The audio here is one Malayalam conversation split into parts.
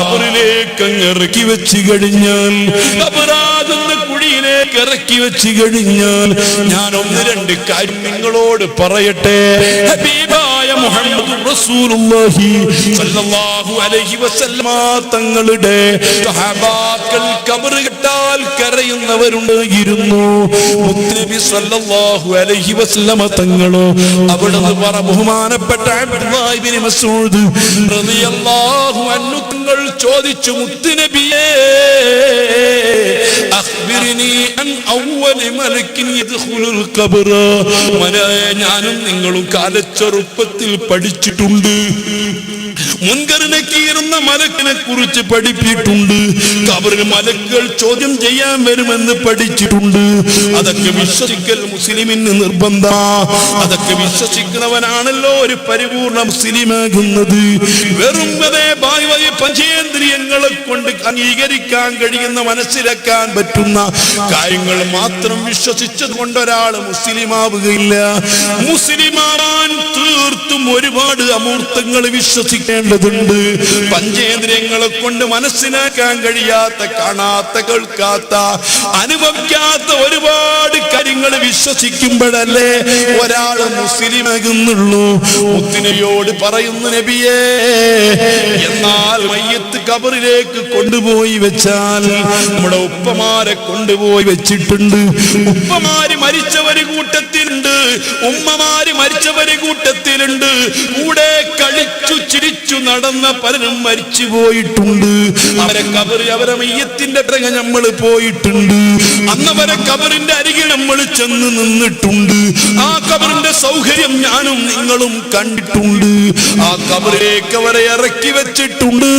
കബറിലേക്ക് അങ്ങ് ഇറക്കി വെച്ച് കഴിഞ്ഞാൽ, കബറാകുന്ന കുഴിയിലേക്ക് ഇറക്കി വെച്ച് കഴിഞ്ഞാൽ, ഞാൻ ഒന്ന് രണ്ട് കാര്യം നിങ്ങളോട് പറയട്ടെ. ഹബീബായ മുഹമ്മദ് റസൂലുള്ളാഹി സ്വല്ലല്ലാഹു അലൈഹി വസല്ലമ തങ്ങളുടെ സഹാബാക്കൾ ഖബർ കണ്ടാൽ കരയുന്നവരുണ്ടായിരുന്നു. മുത്തനബി സ്വല്ലല്ലാഹു അലൈഹി വസല്ലമ തങ്ങളോ അവിടുന്ന് ബഹുമാനപ്പെട്ട അബ്ദുല്ലാഹ് ഇബ്നു മസ്ഊദ് റളിയല്ലാഹു അൻഹു തങ്ങൾ ചോദിച്ചു, മുത്തനബിയേ അഖ്ബിർനി അൻ അവ്വലി മലക്കിൻ യദ്ഖുലുൽ ഖബറ. ഞാനും നിങ്ങളും കാലച്ചെറുപ്പത്തിൽ പഠിച്ചിട്ടുണ്ട്, മുൻകർ നക്കീർ എന്ന മലക്കിനെ കുറിച്ച് പഠിപ്പിച്ചിട്ടുണ്ട്. ഖബറിൽ മലക്കുകൾ ചോദ്യം ചെയ്യാൻ വരുമെന്ന് പഠിച്ചിട്ടുണ്ട്. അതൊക്കെ വിശ്വസിക്കൽ മുസ്ലിമിന് നിർബന്ധ. അതൊക്കെ വിശ്വസിക്കുന്നവനാണല്ലോ ഒരു പരിപൂർണ മുസ്ലിമാകുന്നത്. വെറും പഞ്ചേന്ദ്രിയങ്ങളെ കൊണ്ട് അംഗീകരിക്കാൻ കഴിയുന്ന, മനസ്സിലാക്കാൻ പറ്റുന്ന കാര്യങ്ങൾ മാത്രം വിശ്വസിച്ചത് കൊണ്ട് ഒരാൾ മുസ്ലിമാവുകയില്ല. മുസ്ലിമാവാൻ തീർത്തും ഒരുപാട് അമൂർത്തങ്ങൾ വിശ്വസിക്കേണ്ടതുണ്ട്. പഞ്ചേന്ദ്രിയങ്ങളെ കൊണ്ട് മനസ്സിലാക്കാൻ കഴിയാത്ത, കാണാത്ത, കേൾക്കാത്ത, അനുഭവിക്കാത്ത ഒരുപാട് കാര്യങ്ങൾ വിശ്വസിക്കുമ്പോഴല്ലേ ഒരാൾ മുസ്ലിമാകുന്നുള്ളൂ. മുത്തുനബിയോട് പറയുന്നു, നബിയേ, എന്നാൽ മയ്യത്ത് ഖബറിലേക്ക് കൊണ്ടുപോയി വെച്ചാൽ, നമ്മുടെ ഉപ്പമാരെ കൊണ്ടുപോയി വെച്ചിട്ടുണ്ട്. ഉപ്പമാര് മരിച്ചവര് കൂട്ടത്തിലുണ്ട്, ഉമ്മമാര് മരിച്ചവര് കൂട്ടത്തിലുണ്ട്. കൂടെ കളിച്ചു ചിരിച്ചു നടന്ന പലരും മരിച്ചു പോയിട്ടുണ്ട്. അവരെ ഖബറ്, അവരെ മയ്യത്തിന്റെ അടുക്കൽ നമ്മൾ പോയിട്ടുണ്ട്. അന്നവരെ ഖബറിന്റെ അരികിൽ നമ്മൾ ചെന്ന് നിന്നിട്ടുണ്ട്. ആ ഖബറിന്റെ സൗകര്യം ഞാനും നിങ്ങളും കണ്ടിട്ടുണ്ട്. ആ ഖബറിലേക്ക് അവരെ ഇറക്കി വെച്ചിട്ടുണ്ട്,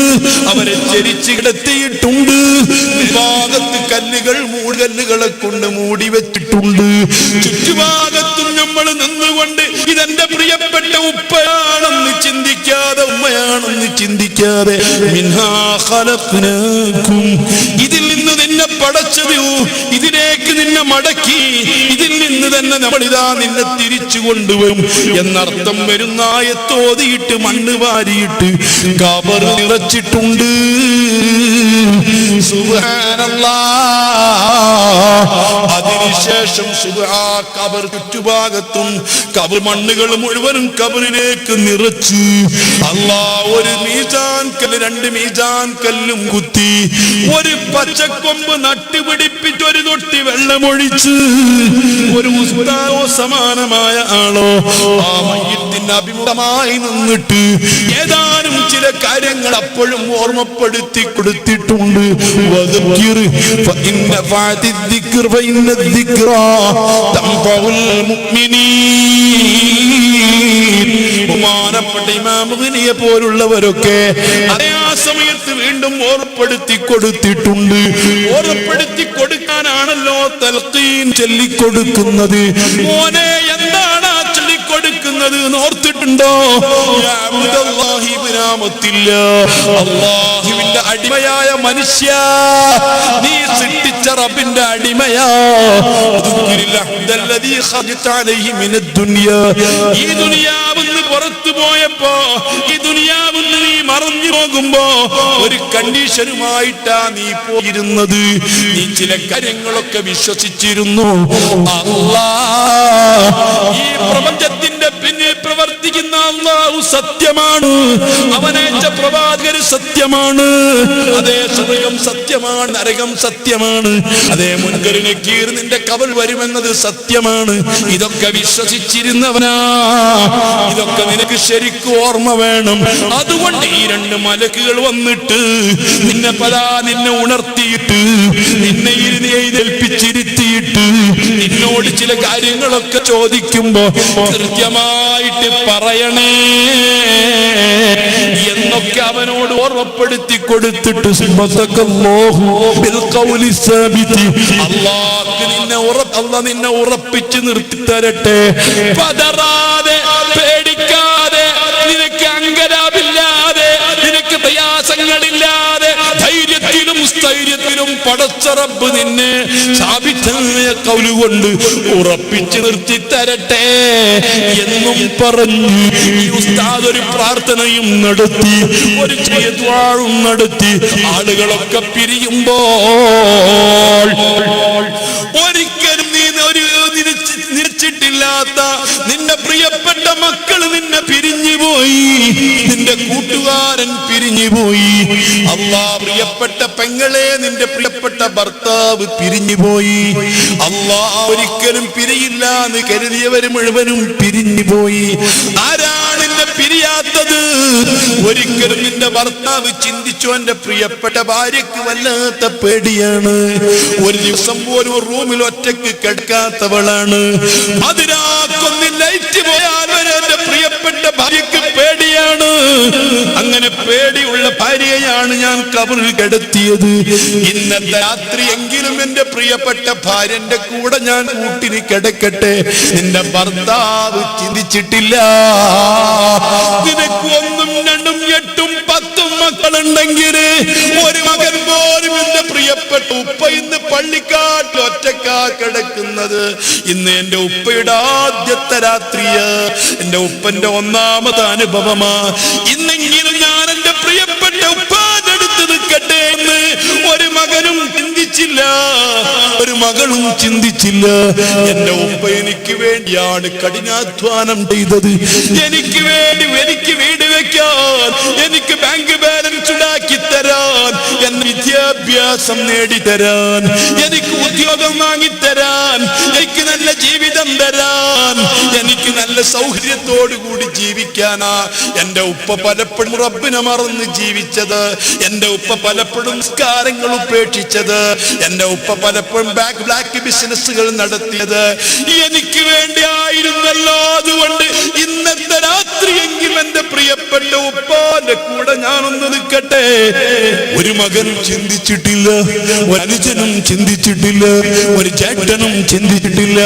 അവരെ ചരിച്ചു കിടത്തിയിട്ടുണ്ട്. ഭാഗത്ത് കല്ലുകൾ, മൂടുകല്ലുകളെ കൊണ്ട് മൂടി വെച്ചിട്ടുണ്ട്. ചുറ്റുഭാഗത്തും നമ്മൾ നിന്നുകൊണ്ട് ഇതെന്റെ പ്രിയപ്പെട്ട ഉപ്പയാണെന്ന് ചിന്തിക്കാതെ, ഉമ്മയാണെന്ന് ചിന്തിക്കാതെ, മിൻഹാ ഖലഖ്നാകും, ഇതിൽ നിന്ന് നിന്നെ പടച്ചത്, ഇതിലേക്ക് നിന്നെ മടക്കി, ഇതിൽ നിന്ന് തന്നെ നമ്മളിതാ നിന്നെ തിരിച്ചു കൊണ്ടുവരും എന്നർത്ഥം വരുന്ന ആയത്തോതിയിട്ട് മണ്ണ് വാരിയിട്ട് ഖബർ നിറച്ചിട്ടുണ്ട്. അതിനുശേഷം ഖബർ ചുറ്റുഭാഗത്തും ഖബർ മണ്ണുകൾ മുഴുവനും ഖബറിലേക്ക് നിറച്ച് അല്ലാഹ് ഒരു മീസാൻ കല്ല്, രണ്ട് മീസാൻ കല്ലും കുത്തി, ഒരു പച്ചക്കൊമ്പ് നട്ടുപിടിപ്പിച്ച് ഒരു തൊട്ടി വെള്ളമൊഴിച്ച്, ഒരു ഉസ്താദോ സമാനമായ ആളോ ആ മയ്യത്തിന് അഭിമുഖമായി നിന്നിട്ട് ഏതാനും ചില കാര്യങ്ങൾ അപ്പോഴും ഓർമ്മപ്പെടുത്തി കൊടുത്തിട്ടുണ്ട്. ബഹുമാനപ്പെട്ട ഇമാം ഗനിയെ പോലുള്ളവരൊക്കെ അതേ ആ സമയത്ത് വീണ്ടും ഓർമ്മപ്പെടുത്തി കൊടുത്തിട്ടുണ്ട്. ഓർമ്മപ്പെടുത്തി കൊടുക്കാനാണല്ലോ തൽഖീൻ ചൊല്ലിക്കൊടുക്കുന്നത്. മോനെ, എന്താണ് ആ ചൊല്ലിക്കൊടുക്കുന്നത് ഓർത്തിട്ടുണ്ടോ? അല്ലാഹുവിന്റെ അടിമയായ മനുഷ്യ, നീ സൃഷ്ടിച്ച റബ്ബിന്റെ അടിമയാ. ഈ ദുനിയാവിന്ന് പുറത്തു പോയപ്പോ, ഈ ദുനിയാവിന്ന് നീ മറഞ്ഞു പോകുമ്പോ ഒരു കണ്ടീഷനുമായിട്ടാ നീ പോയിരുന്നത്. നീ ചില കാര്യങ്ങളൊക്കെ വിശ്വസിച്ചിരുന്നു. അല്ലാഹ്, ഈ പ്രപഞ്ചത്തിന്റെ പിന്നിൽ പ്രവർത്തിക്കുന്ന അല്ലാഹു സത്യമാണ്, അവനയച്ച പ്രവാചകർ സത്യമാണ്, അതേ സ്വർഗ്ഗം സത്യമാണ്, നരകം സത്യമാണ്, അതേ മുൻകർ നക്കീർ നിന്റെ ഖബർ വരുമെന്നത് സത്യമാണ്. ഇതൊക്കെ വിശ്വസിച്ചിരുന്നവനാ. ഇതൊക്കെ നിനക്ക് ശരിക്കും ഓർമ്മ വേണം. അതുകൊണ്ട് ഈ രണ്ട് മലക്കുകൾ വന്നിട്ട് നിന്നെ ഉണർത്തിയിട്ട്, നിന്നെ എഴുന്നേൽപ്പിച്ചിരുത്തിയിട്ട് നിന്നോട് ചില കാര്യങ്ങളൊക്കെ ചോദിക്കുമ്പോ കൃത്യമായിട്ട് പറയണേ എന്നൊക്കെ അവനോട് ഓർമ്മപ്പെടുത്തി കൊടുത്തിട്ട് അല്ലാഹ് നിന്നെ ഉറപ്പിച്ച് നിർത്തി തരട്ടെ. പതറാതെ, പേടിക്കാതെ, നിനക്ക് അങ്കലാപില്ലാതെ, നിനക്ക് പ്രയാസങ്ങളില്ലാതെ, ധൈര്യത്തിലും സ്ഥൈര്യത്തിലും പടച്ച റബ്ബ് നിന്നെ സാബിത്തായ ഖൗല് കൊണ്ട് ഉറപ്പിച്ചു നിർത്തി തരട്ടെ എന്നും പറഞ്ഞു ഈ ഉസ്താദ് ഒരു പ്രാർത്ഥനയും നടത്തി, ഒരു ചെറിയ ദുആവും നടത്തി. ആളുകളൊക്കെ പിരിയുമ്പോൾ ഒരിക്കലും നീ നിരച്ചിട്ടില്ലാത്ത നിന്റെ പ്രിയപ്പെട്ട മക്കൾ നിന്നെ പിരിഞ്ഞുപോയി, നിന്റെ കൂട്ടുകാരൻ പിരിഞ്ഞുപോയി. അല്ലാ, പ്രിയപ്പെട്ട പെങ്ങളെ, നിന്റെ പ്രിയപ്പെട്ട ഭർത്താവ് പിരിഞ്ഞുപോയി. അല്ലാ, ഒരിക്കലും പിരിയില്ല എന്ന് കരുതിയവര് മുഴുവനും പിരിഞ്ഞുപോയി. ആരാണ് നിന്നെ പിരിയാത്തത്? ഒരിക്കലും നിന്റെ ഭർത്താവ് ചിന്തിച്ചു, എന്റെ പ്രിയപ്പെട്ട ഭാര്യക്ക് വല്ലാത്ത പേടിയാണ്, ഒരു ദിവസം പോലും റൂമിൽ ഒറ്റയ്ക്ക് കിടക്കാത്തവളാണ്, അതിരാക്കൊന്ന് ലൈറ്റ് പോയാൽ വരെ എന്റെ പ്രിയപ്പെട്ട ഭാര്യക്ക് പേടിയാണ്. അങ്ങനെ പേടിയുള്ള ഭാര്യയാണ് ഞാൻ ഖബറിൽ കിടത്തിയത്. ഇന്നത്തെ രാത്രിയെങ്കിലും എന്റെ പ്രിയപ്പെട്ട ഭാര്യന്റെ കൂടെ ഞാൻ കൂട്ടിന് കിടക്കട്ടെ. നിന്റെ ഭർത്താവ് ചിന്തിച്ചിട്ടില്ല, നിനക്ക് 1, 2, 8, 10 മക്കളുണ്ടെങ്കിൽ ഒരു മകൻ പോലും എന്റെ പ്രിയപ്പെട്ട ഉപ്പ ഇന്ന് പള്ളിക്കാട്ടിൽ ഒറ്റക്കാ കിടക്കുന്നത്. ഇന്ന് എന്റെ ഉപ്പയുടെ ആദ്യത്തെ രാത്രിയാ, എന്റെ ഉപ്പന്റെ 1ാമത്തെ അനുഭവമാ. ഇന്നെങ്കിലും ഞാൻ എന്റെ പ്രിയപ്പെട്ട ഉപ്പാന്റെ അടുത്ത് നിൽക്കട്ടെ എന്ന് ഒരു മകനും ചിന്തിച്ചില്ല, ഒരു മകളും ചിന്തിച്ചില്ല. എന്റെ ഉപ്പ എനിക്ക് വേണ്ടിയാണ് കഠിനാധ്വാനം ചെയ്തത്, എനിക്ക് വേണ്ടി എനിക്ക് വീട് വെക്കാൻ, എനിക്ക് ബാങ്ക് ബാലൻസ് ഉണ്ടാക്കി തരാൻ, എന്നെ വിദ്യാഭ്യാസം നേടിത്തരാൻ, എനിക്ക് ഉദ്യോഗം വാങ്ങിത്തരാൻ, എനിക്ക് നല്ല ജീവിതം തരാൻ, എനിക്ക് നല്ല സൗകര്യത്തോടു കൂടി ജീവിക്കാനാ എന്റെ ഉപ്പ പലപ്പോഴും റബ്ബിനെ മറന്ന് ജീവിച്ചത്, എന്റെ ഉപ്പ പലപ്പോഴും സംസ്കാരങ്ങൾ ഉപേക്ഷിച്ചത്, എന്റെ ഉപ്പ പലപ്പോഴും ബ്ലാക്ക് ബിസിനസ്സുകൾ നടത്തിയത് എനിക്ക് വേണ്ടിയായിരുന്നല്ലോ. അതുകൊണ്ട് ഇന്നത്തെ രാത്രിയെങ്കിലും എന്റെ പ്രിയപ്പെട്ട ഉപ്പാന്റെ കൂടെ ഞാനൊന്ന് നിൽക്കട്ടെ. ഒരു മകനും ചിന്തിച്ചിട്ടില്ല, ഒരു അനുജനും ചിന്തിച്ചിട്ടില്ല, ഒരു ചേട്ടനും ചിന്തിച്ചിട്ടില്ല,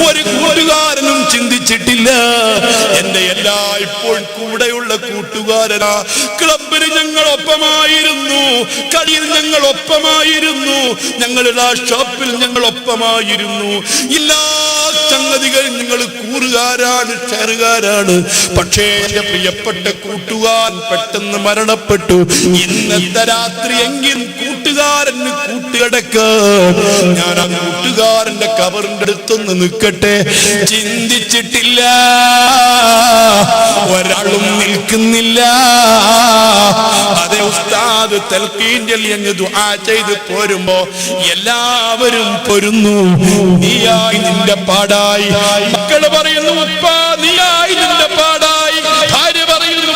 ഒരു കൂട്ടുകാരനും ചിന്തിച്ചിട്ടില്ല. എന്റെ എല്ലാ ഇപ്പോൾ കൂടെയുള്ള കൂട്ടുകാരനാ. ക്ലബിൽ ഞങ്ങൾ ഒപ്പമായിരുന്നു, കളിയിൽ ഞങ്ങൾ ഒപ്പമായിരുന്നു, ഞങ്ങളുടെ ഷോപ്പിൽ ഞങ്ങൾ ഒപ്പമായിരുന്നു, എല്ലാ സംഗതികളും ഞങ്ങൾ കൂറുകാരാണ്, ഷെയറുകാരാണ്. പക്ഷേ എന്റെ പ്രിയപ്പെട്ട കൂട്ടുകാരൻ പെട്ടെന്ന് മരണപ്പെട്ടു. ഇന്നത്തെ രാത്രി എങ്കിലും കൂട്ടുകാരന് കൂട്ടുകിടക്കാൻ ഞാൻ ആ കൂട്ടുകാരന്റെ ഖബറിന്റെ അടുത്തൊന്ന് നിൽക്കട്ടെ. ചിന്തിച്ചിട്ടില്ല, ഒരാളും നിൽക്കുന്നില്ല. അതേ ഉസ്താദ് തൽഖീൻ ചൊല്ലി അങ്ങ് ദുആ ചെയ്ത് പോരുമ്പോ എല്ലാവരും പൊരുന്നു. നീയായി നിന്റെ പാടായി, മക്കള് പറയുന്നു ഉപ്പ നീയായി നിന്റെ പാടായി, ഭാര്യ പറയുന്നു,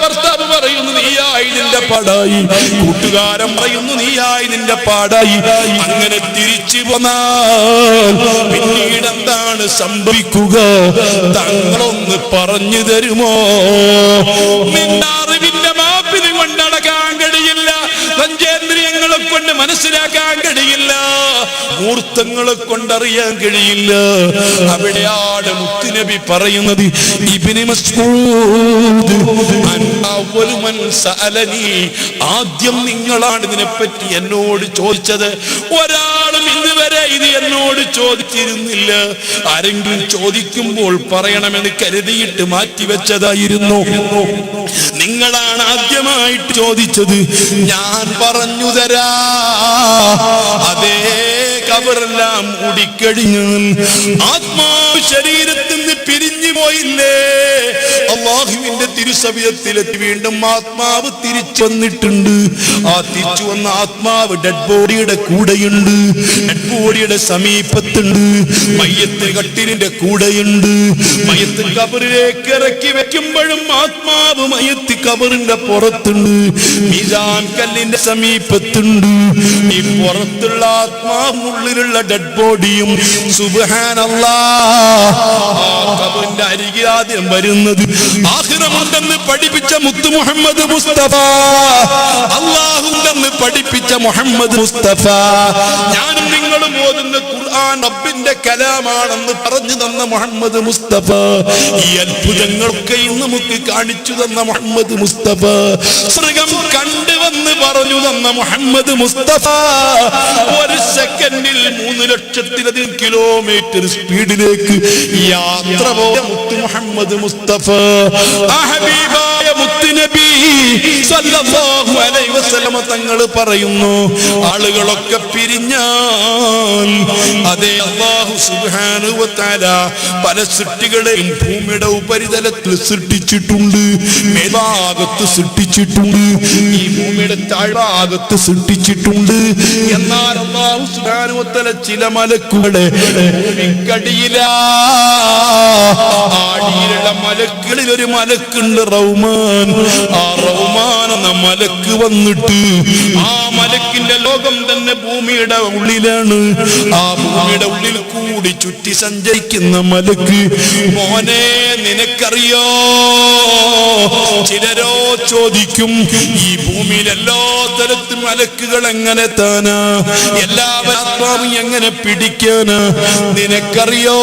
ഭർത്താവ് പറയുന്നു നീയായി നിന്റെ പാടായി, കൂട്ടുകാരൻ പറയുന്നു നീയായി നിന്റെ പാടായി. അങ്ങനെ തിരിച്ചു പോന്നാൽ പിന്നീട് എന്താണ് സംഭവിക്കുക? തങ്ങളൊന്ന് പറഞ്ഞു തരുമോ? നിന്റെ അറിവിന്റെ മാപ്പിന് കൊണ്ടടക്കാൻ കഴിയില്ല, പഞ്ചേന്ദ്രിയങ്ങളെ കൊണ്ട് മനസ്സിലാക്കാൻ കഴിയില്ല, മൂർത്തങ്ങളെ കൊണ്ടറിയാൻ കഴിയില്ല. അവിടെയാണ് മുത്തുനബി പറയുന്നത്, ഇബ്നു മസ്ഊദ് അവ്വലു മൻ സഅലനി, ആദ്യം നിങ്ങളാണ് ഇതിനെപ്പറ്റി എന്നോട് ചോദിച്ചത്. ഒരാളും ഇന്നുവരെ ഇത് എന്നോട് ചോദിച്ചിരുന്നില്ല. ആരെങ്കിലും ചോദിക്കുമ്പോൾ പറയണമെന്ന് കരുതിയിട്ട് മാറ്റിവെച്ചതായിരുന്നു. നിങ്ങളാണ് ആദ്യമായിട്ട് ചോദിച്ചത്. ഞാൻ പറഞ്ഞു തരാ. അതേ ഖബറെല്ലാം മൂടിക്കഴിഞ്ഞാൽ ആത്മാവ് ശരീരത്തിൽ നിന്ന് പിരിഞ്ഞു പോയില്ലേ? അല്ലാഹുവിന്റെ തിരുസവിധത്തിലെത്തി വീണ്ടും ആത്മാവ് തിരിച്ചു വന്നിട്ടുണ്ട്. ആ തിരിച്ചു വന്ന ആത്മാവ് ഡെഡ് ബോഡിയുടെ കൂടെയുണ്ട്, ഡെഡ് ബോഡിയുടെ സമീപത്തുണ്ട്, മയ്യത്ത് കട്ടിലിന്റെ കൂടെയുണ്ട്. മയ്യത്ത് ഖബറിലേക്ക് ഇറക്കി വെക്കുമ്പോഴും ആത്മാവ് മയ്യത്ത് ഖബറിന്റെ പുറത്തുണ്ട്, മീസാൻ കല്ലിന്റെ സമീപത്തുണ്ട്. ഈ പുറത്തുള്ള ആത്മാവ് ഉള്ളിലുള്ള ഡെഡ് ബോഡിയും സുബ്ഹാനല്ലാഹ് ആ ഖബറിന്റെ അരികെ ആദ്യം വരുന്നത് ആഖിറമുണ്ടെന്ന് പഠിപ്പിച്ച മുത്ത് മുഹമ്മദ് മുസ്തഫ, അല്ലാഹുണ്ടെന്ന് പഠിപ്പിച്ച മുഹമ്മദ് മുസ്തഫ. ഞാനും നിങ്ങളും ഓതുന്ന ഖുർആൻ റബ്ബിന്റെ കലാമാണെന്ന് പറഞ്ഞു തന്ന മുഹമ്മദ് മുസ്തഫ. ഈ അത്ഭുതങ്ങളൊക്കെ നമുക്ക് കാണിച്ചു തന്ന മുഹമ്മദ് മുസ്തഫ. സ്വർഗം കണ്ടുവന്ന് പറഞ്ഞു തന്ന മുഹമ്മദ് മുസ്തഫ ഒരു സെക്കൻഡിൽ 3 ലക്ഷത്തിലധികം കിലോമീറ്റർ സ്പീഡിലേക്ക് യാത്ര പോയ മുത്ത് മുഹമ്മദ് മുസ്തഫ ആ ഹബീബായ മുത്ത് നബി സല്ലല്ലാഹു അലൈഹി വസല്ലം തങ്ങൾ പറയുന്നു, ആളുകളൊക്കെ പിരിഞ്ഞാൽ അതേ അല്ലാഹു സുബ്ഹാനഹു വ തആല പല സൃഷ്ടികളെയും ഭൂമിയുടെ ഉപരിതലത്തിൽ സൃഷ്ടിച്ചിട്ടുണ്ട്, മേൽഭാഗത്ത് സൃഷ്ടിച്ചിട്ടുണ്ട്, ഈ ഭൂമിയുടെ താഴ്ഭാഗത്ത് സൃഷ്ടിച്ചിട്ടുണ്ട്. എന്നാൽ അല്ലാഹു സുബ്ഹാനഹു വ തആല ചില മലക്കുകളെ ഭൂമിക്കടിയിലാ, ആടിയിലുള്ള മലക്കുകളിൽ ഒരു മലക്കുണ്ട് റൗമാൻ. ആ റൗമാൻ എന്ന മലക്ക് വന്നിട്ട് ആ മലക്കിന്റെ ലോകം തന്നെ ഭൂമിയുടെ ഉള്ളിലാണ്. ആ ഭൂമിയുടെ ഉള്ളിൽ കൂടി ചുറ്റി സഞ്ചരിക്കുന്ന മലക്ക്, മോനെ നിനക്കറിയോ? ചിലരോ ചോദിക്കും, ഈ ഭൂമിയിൽ എല്ലാ തരത്തിലും മലക്കുകൾ എങ്ങനെ താനാ, എല്ലാവരും എങ്ങനെ പിടിക്കാനാ? നിനക്കറിയോ?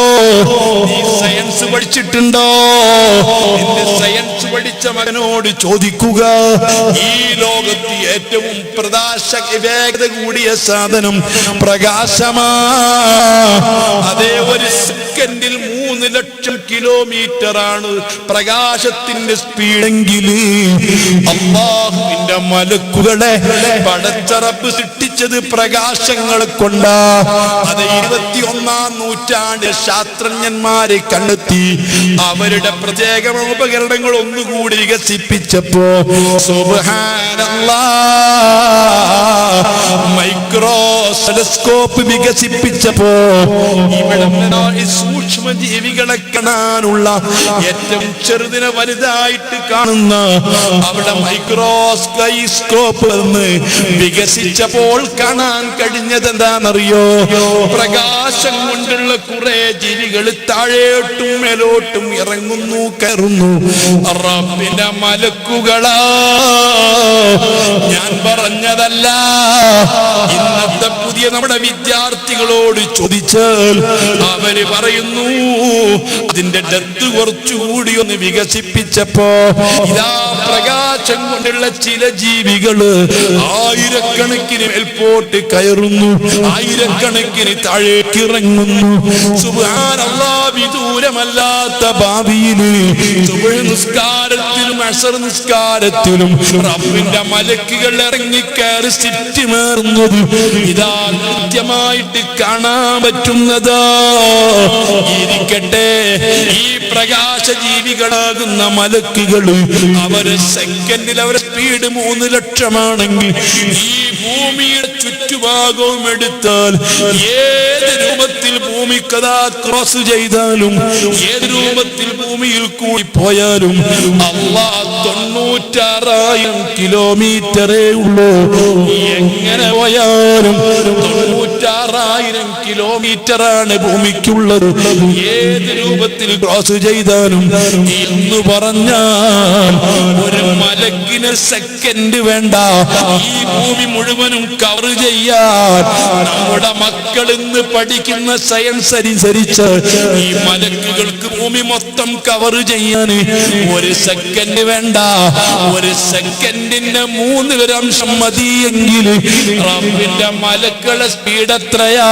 നീ സയൻസ് പഠിച്ചിട്ടുണ്ടോ? നിന്റെ സയൻസ് പഠിച്ച മകനോട് ചോദിക്കുക, ഈ ലോകത്ത് ഏറ്റവും വേഗത കൂടിയ സാധനം പ്രകാശമാ. അതേ ഒരു സെക്കൻഡിൽ 3 ലക്ഷം കിലോമീറ്റർ ആണ് പ്രകാശത്തിന്റെ സ്പീഡെങ്കിൽ അല്ലാഹുവിന്റെ മലക്കുകളെ പടച്ച റബ്ബ് സൃഷ്ടിച്ചത് പ്രകാശങ്ങളെ കൊണ്ടാ. അത് 21-ാം നൂറ്റാണ്ട് ശാസ്ത്രജ്ഞന്മാരെ കണ്ടെത്തി അവരുടെ പ്രത്യേക ഉപകരണങ്ങൾ ഒന്നുകൂടി വികസിപ്പിച്ചപ്പോ സുബ്ഹാനല്ലാഹ് മൈക്രോ ടെലസ്കോപ്പ് വികസിപ്പിച്ചപ്പോ ഇവിടെ സൂക്ഷ്മ ജീവികളെ കാണാനുള്ള ഏറ്റവും ചെറുതിനെ വലുതായിട്ട് കാണുന്ന അവിടെ മൈക്രോസ്കോപ്പ് എന്ന് വികസിച്ചപ്പോൾ കാണാൻ കഴിഞ്ഞത് എന്താണെന്നറിയോ? പ്രകാശം കൊണ്ടുള്ള കുറെ ജീവികൾ താഴോട്ടും മേലോട്ടും ഇറങ്ങുന്നു, കയറുന്നു. റബ്ബിന്റെ മലക്കുകളാ, ഞാൻ പറഞ്ഞതല്ല. ഇന്നത്തെ പുതിയ നമ്മുടെ വിദ്യാർത്ഥികളോട് ചോദിച്ചാൽ അവര് പറയുന്നു, അതിന്റെ ഡെപ്ത് കുറച്ചുകൂടി ഒന്ന് വികസിപ്പിച്ചപ്പോ ഇതാ പ്രകാശം കൊണ്ടുള്ള ചില ജീവികള് ആയിരക്കണക്കിന് മേൽപോട്ട് കയറുന്നു, ആയിരക്കണക്കിന് താഴേക്ക് ഇറങ്ങുന്നു. സുബ്ഹാനല്ലാഹ്, വിദൂരമല്ലാത്ത ഭാവിയില് സുബ്ഹ് നിസ്കാരത്തിലും അസ്ർ നിസ്കാരത്തിലും റബ്ബിന്റെ മലക്കുകൾ ഇറങ്ങിക്കയറി ചുറ്റുമേറുന്നത് ഇതാ കൃത്യമായിട്ട് കാണാൻ പറ്റുന്നതാ. ഇരിക്കട്ടെ, ഈ പ്രകാശ ജീവികളാകുന്ന മലക്കുകൾ അവര് സെക്കൻഡിൽ അവരുടെ സ്പീഡ് 3 ലക്ഷമാണെങ്കിൽ ഈ ഭൂമിയുടെ ചുറ്റുഭാഗവും എടുത്താൽ ഏത് രൂപത്തിൽ ഭൂമിക്കഥാ ക്രോസ് ചെയ്താലും ഏത് രൂപത്തിൽ ഭൂമിയിൽ കൂടി പോയാലും അല്ലാഹ് 96,000 കിലോമീറ്ററേ ഉള്ളൂ. എങ്ങനെ പോയാലും 96,000 കിലോമീറ്ററാണ് ഭൂമിക്കുള്ളത്. ഏത് രൂപത്തിൽ ക്രോസ് ചെയ്താലും എന്ന് പറഞ്ഞാൽ ഒരു മലക്കിന് സെക്കൻഡ് വേണ്ട ഈ ഭൂമി മുഴുവനും കവർ ചെയ്യാൻ. നമ്മുടെ മക്കൾ ഇന്ന് പഠിക്കുന്ന സയൻസ് അനുസരിച്ച് ഈ മലക്കുകൾക്ക് ഭൂമി മൊത്തം കവർ ചെയ്യാൻ 1 സെക്കൻഡ് വേണ്ട. 1 സെക്കൻഡിന്റെ 3 മതിയെങ്കിൽ റബ്ബിന്റെ മലക്കുകളുടെ സ്പീഡ് എത്രയാ?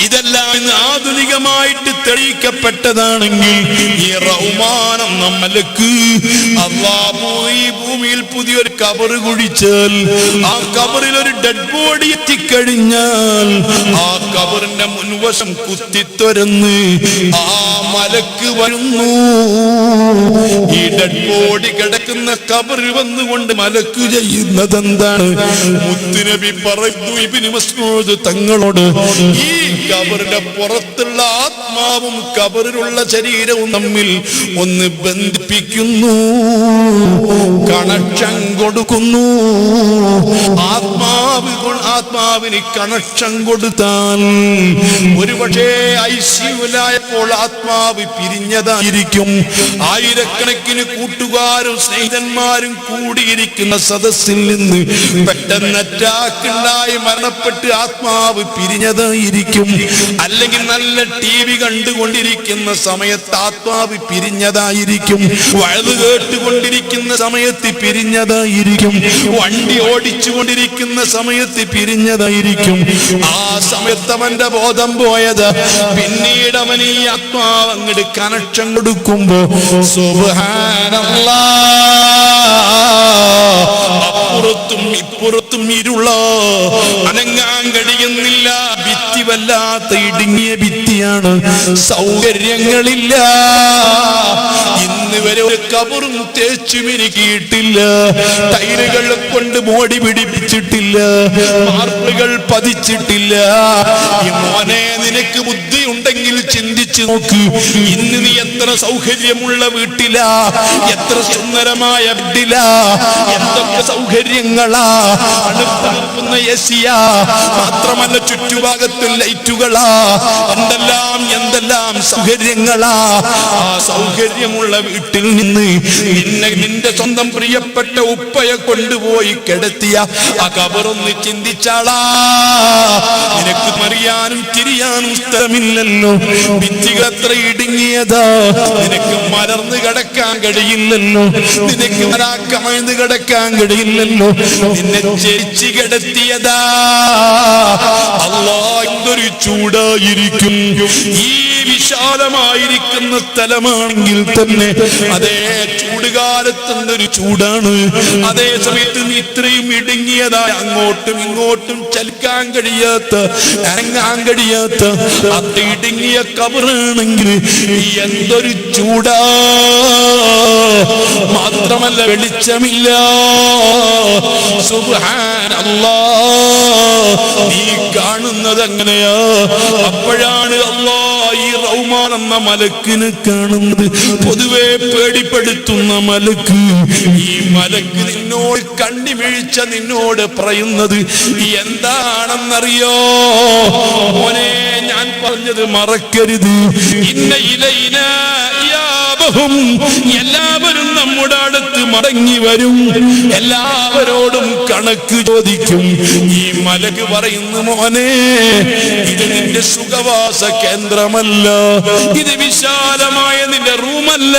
ഇതെല്ലാം ഇന്ന് ആധുനികമായിട്ട് തെളിയിക്കപ്പെട്ടതാണെങ്കിൽ ഈ റഹ്മാൻ എന്ന മലക്ക് അല്ലാഹു ഈ ഭൂമിയിൽ പുതിയൊരു കബർ കുഴിച്ചാൽ ആ കബറിൽ ഒരു ഡെഡ് ബോഡി എത്തിക്കഴിഞ്ഞാൽ ആ കബറിന്റെ മുൻവശം കുത്തിത്തുരന്ന് ആ മലക്ക് വരുന്നു. ഈ ഡെഡ് ബോഡി കിടക്കുന്ന കബറിൽ വന്നുകൊണ്ട് മലക്ക് ചെയ്യുന്നത് എന്താണ്? മുത്തുനബി പറയുന്നു ഇബ്നു മസ്ഊദ് തങ്ങളോട്, ഈ കബറിന്റെ പുറത്തുള്ള ആത്മാവും കബറിലുള്ള ശരീരവും തമ്മിൽ ഒന്ന് ബന്ധിപ്പിക്കുന്നു, കണക്ഷൻ കൊടുക്കുന്നു. ആത്മാവിന് കണക്ഷൻ കൊടുത്താൽ ഒരുപക്ഷേ ഐസിയുലായ അപ്പോൾ ആത്മാവ് പിരിഞ്ഞതായിരിക്കും. ആയിരക്കണക്കിന് കൂട്ടുകാരും സ്നേഹിതന്മാരും കൂടിയിരിക്കുന്ന സദസ്സിൽ നിന്ന് പെട്ടെന്ന് അറ്റാക്കുണ്ടായി മരണപ്പെട്ട് ആത്മാവ് പിരിഞ്ഞതായിരിക്കും. അല്ലെങ്കിൽ നല്ല TV കണ്ടുകൊണ്ടിരിക്കുന്ന സമയത്ത് ആത്മാവ് പിരിഞ്ഞതായിരിക്കും. വഴുത് കേട്ടുകൊണ്ടിരിക്കുന്ന സമയത്ത് പിരിഞ്ഞതായിരിക്കും. വണ്ടി ഓടിച്ചുകൊണ്ടിരിക്കുന്ന സമയത്ത് പിരിഞ്ഞതായിരിക്കും. ആ സമയത്ത് അവന്റെ ബോധം പോയത്. പിന്നീട് അവൻ ഈ ആത്മാവ് അങ്ങോട്ട് കണക്ഷൻ കൊടുക്കുമ്പോ അപ്പുറത്തും ഇപ്പുറത്തും ഇരുള, അനങ്ങാൻ കഴിയുന്നില്ല. ഭിത്തി വല്ലാത്ത ഇടുങ്ങിയ ഭിത്തിയാണ്, സൗകര്യങ്ങളില്ല. ഇന്ന് വരെ ഒരു കബറും തേച്ചു മിനുക്കിയിട്ടില്ല, ടൈലുകൾ കൊണ്ട് മോടി പിടിപ്പിച്ചിട്ടില്ല, മാർബിളുകൾ പതിച്ചിട്ടില്ല. ഈ മോനെ, നിനക്ക് ബുദ്ധി ഉണ്ടെങ്കിൽ ചിന്തിച്ചു നോക്ക്. ഇന്ന് നീ എത്ര സൗകര്യമുള്ള വീട്ടിലാ, എത്ര സുന്ദരമായ വീട്ടിലാ, എന്തൊക്കെ സൗകര്യങ്ങളാ, അടുപ്പുന്ന എസിയാ, മാത്രമല്ല ചുറ്റുഭാഗത്ത് ലൈറ്റുകളാ, എന്തെല്ലാം സൗകര്യങ്ങളാ. ആ സൗകര്യമുള്ള വീട്ടിൽ നിന്ന് നിന്റെ സ്വന്തം പ്രിയപ്പെട്ട ഉപ്പയെ കൊണ്ടുപോയി കിടത്തിയ ആ കബറൊന്ന് ചിന്തിച്ചാളാ. നിനക്ക് അറിയാനും തിരിയാനും സ്ഥലമില്ലല്ലോ. ഭിത്തികൾ എത്ര ഇടുങ്ങിയതാ, നിനക്ക് മലർന്ന് കിടക്കാൻ കഴിയില്ലല്ലോ, നിനക്ക് മരാക്കമഴ്ന്ന് കിടക്കാൻ കഴിയില്ലല്ലോ. നിന്നെ ചേച്ചി കിടത്തിയതാ. അല്ലാഹ്, എന്തൊരു ചൂടായിരിക്കും. ഈ വിശാലമായിരിക്കുന്ന സ്ഥലമാണെങ്കിൽ തന്നെ അതേ ചൂടുകാലത്തൊരു ചൂടാണ്. അതേ സമയത്ത് നീ ഇത്രയും ഇടുങ്ങിയതായ, അങ്ങോട്ടും ഇങ്ങോട്ടും ചലിക്കാൻ കഴിയാത്ത, അനങ്ങാൻ കഴിയാത്ത അത് ഇടുങ്ങിയ കബറാണെങ്കിൽ എന്തൊരു ചൂടാ. മാത്രമല്ല വെളിച്ചമില്ല. സുബ്ഹാനല്ലാഹ്, നീ കാണുന്നത് എങ്ങനെയാ? അപ്പോഴാണ് അല്ലാഹ് ഈ റഹ്മാൻ എന്ന മലക്കിനെ കാണുന്നത്. പൊതുവെ പേടിപ്പെടുത്തുന്ന മലക്ക്. ഈ മലക്ക് നിന്നോട് കണ്ണിമിഴിച്ച നിന്നോട് പറയുന്നത് എന്താണെന്നറിയോ? മോനെ, ഞാൻ പറഞ്ഞത് മറക്കരുത്. ഇന്ന ഇലൈന ഇയാബഹും, എല്ലാവരും നമ്മുടെ അടുത്ത് മടങ്ങി വരും, എല്ലാവരോടും കണക്ക് ചോദിക്കും. ഈ മലക്ക് പറയുന്നു, മോനെ, ഇത് നിന്റെ സുഖവാസ കേന്ദ്രമല്ല, ഇത് വിശാലമായ നിന്റെ റൂമല്ല,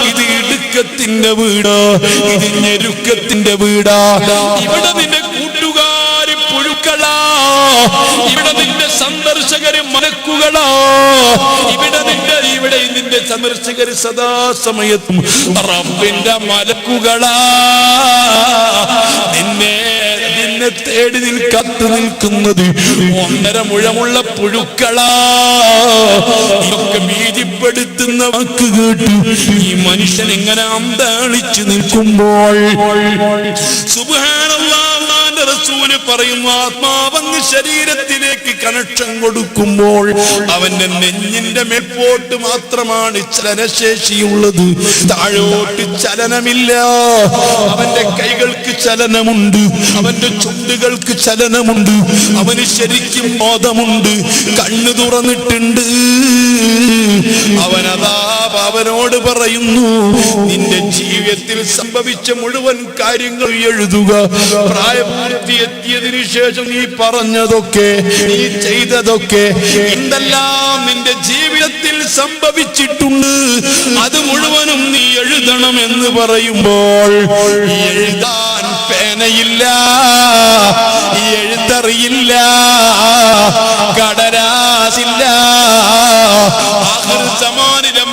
ഇത് ഇടുക്കത്തിന്റെ വീടാ, ഇത് ഞെരുക്കത്തിന്റെ വീടാ. ഇവിടെ നിന്റെ കൂട്ടുകാര് പുഴുക്കളാ, ഇവിടെ നിന്റെ സന്ദർശകര് മലക്കുകളാ, ഇവിടെ നിന്റെ സന്ദർശകര് സദാസമയത്തും റബ്ബിന്റെ മലക്കുകളാ. നിന്നെ തേടി കാത്തു നിൽക്കുന്നത് 1.5 മുഴമുള്ള പുഴുക്കളാ. ഇതൊക്കെ ഭീതിപ്പെടുത്തുന്ന വാക്ക് കേട്ട് ഈ മനുഷ്യൻ ഇങ്ങനെ അന്താളിച്ചു നിൽക്കുമ്പോൾ സുബ്ഹാനല്ലാഹ്, റസൂല് പറയുന്നു, ആത്മാവങ്ങ് ശരീരത്തിലേക്ക് കണക്ഷൻ കൊടുക്കുമ്പോൾ അവന്റെ നെഞ്ഞിന്റെ മേൽപോട്ട് മാത്രമാണ് ചലനശേഷിയുള്ളത്, താഴോട്ട് ചലനമില്ല. അവന്റെ കൈകൾക്ക് ചലനമുണ്ട്, അവന്റെ ചുണ്ടുകൾക്ക് ചലനമുണ്ട്, അവന് ശരിക്കും ബോധമുണ്ട്, കണ്ണു തുറന്നിട്ടുണ്ട്. അവനോട് പറയുന്നു, നിന്റെ ജീവിതത്തിൽ സംഭവിച്ച മുഴുവൻ കാര്യങ്ങൾ എഴുതുക. പ്രായപൂർത്തിയെത്തിയതിനു ശേഷം നീ പറഞ്ഞതൊക്കെ, നീ ചെയ്തതൊക്കെ, എന്തെല്ലാം നിന്റെ ജീവിതത്തിൽ സംഭവിച്ചിട്ടുണ്ട്, അത് മുഴുവനും നീ എഴുതണമെന്ന് പറയുമ്പോൾ എഴുതാൻ പേനയില്ല, എഴുത്തറിയില്ല, കടലാസില്ല. ആഖിർ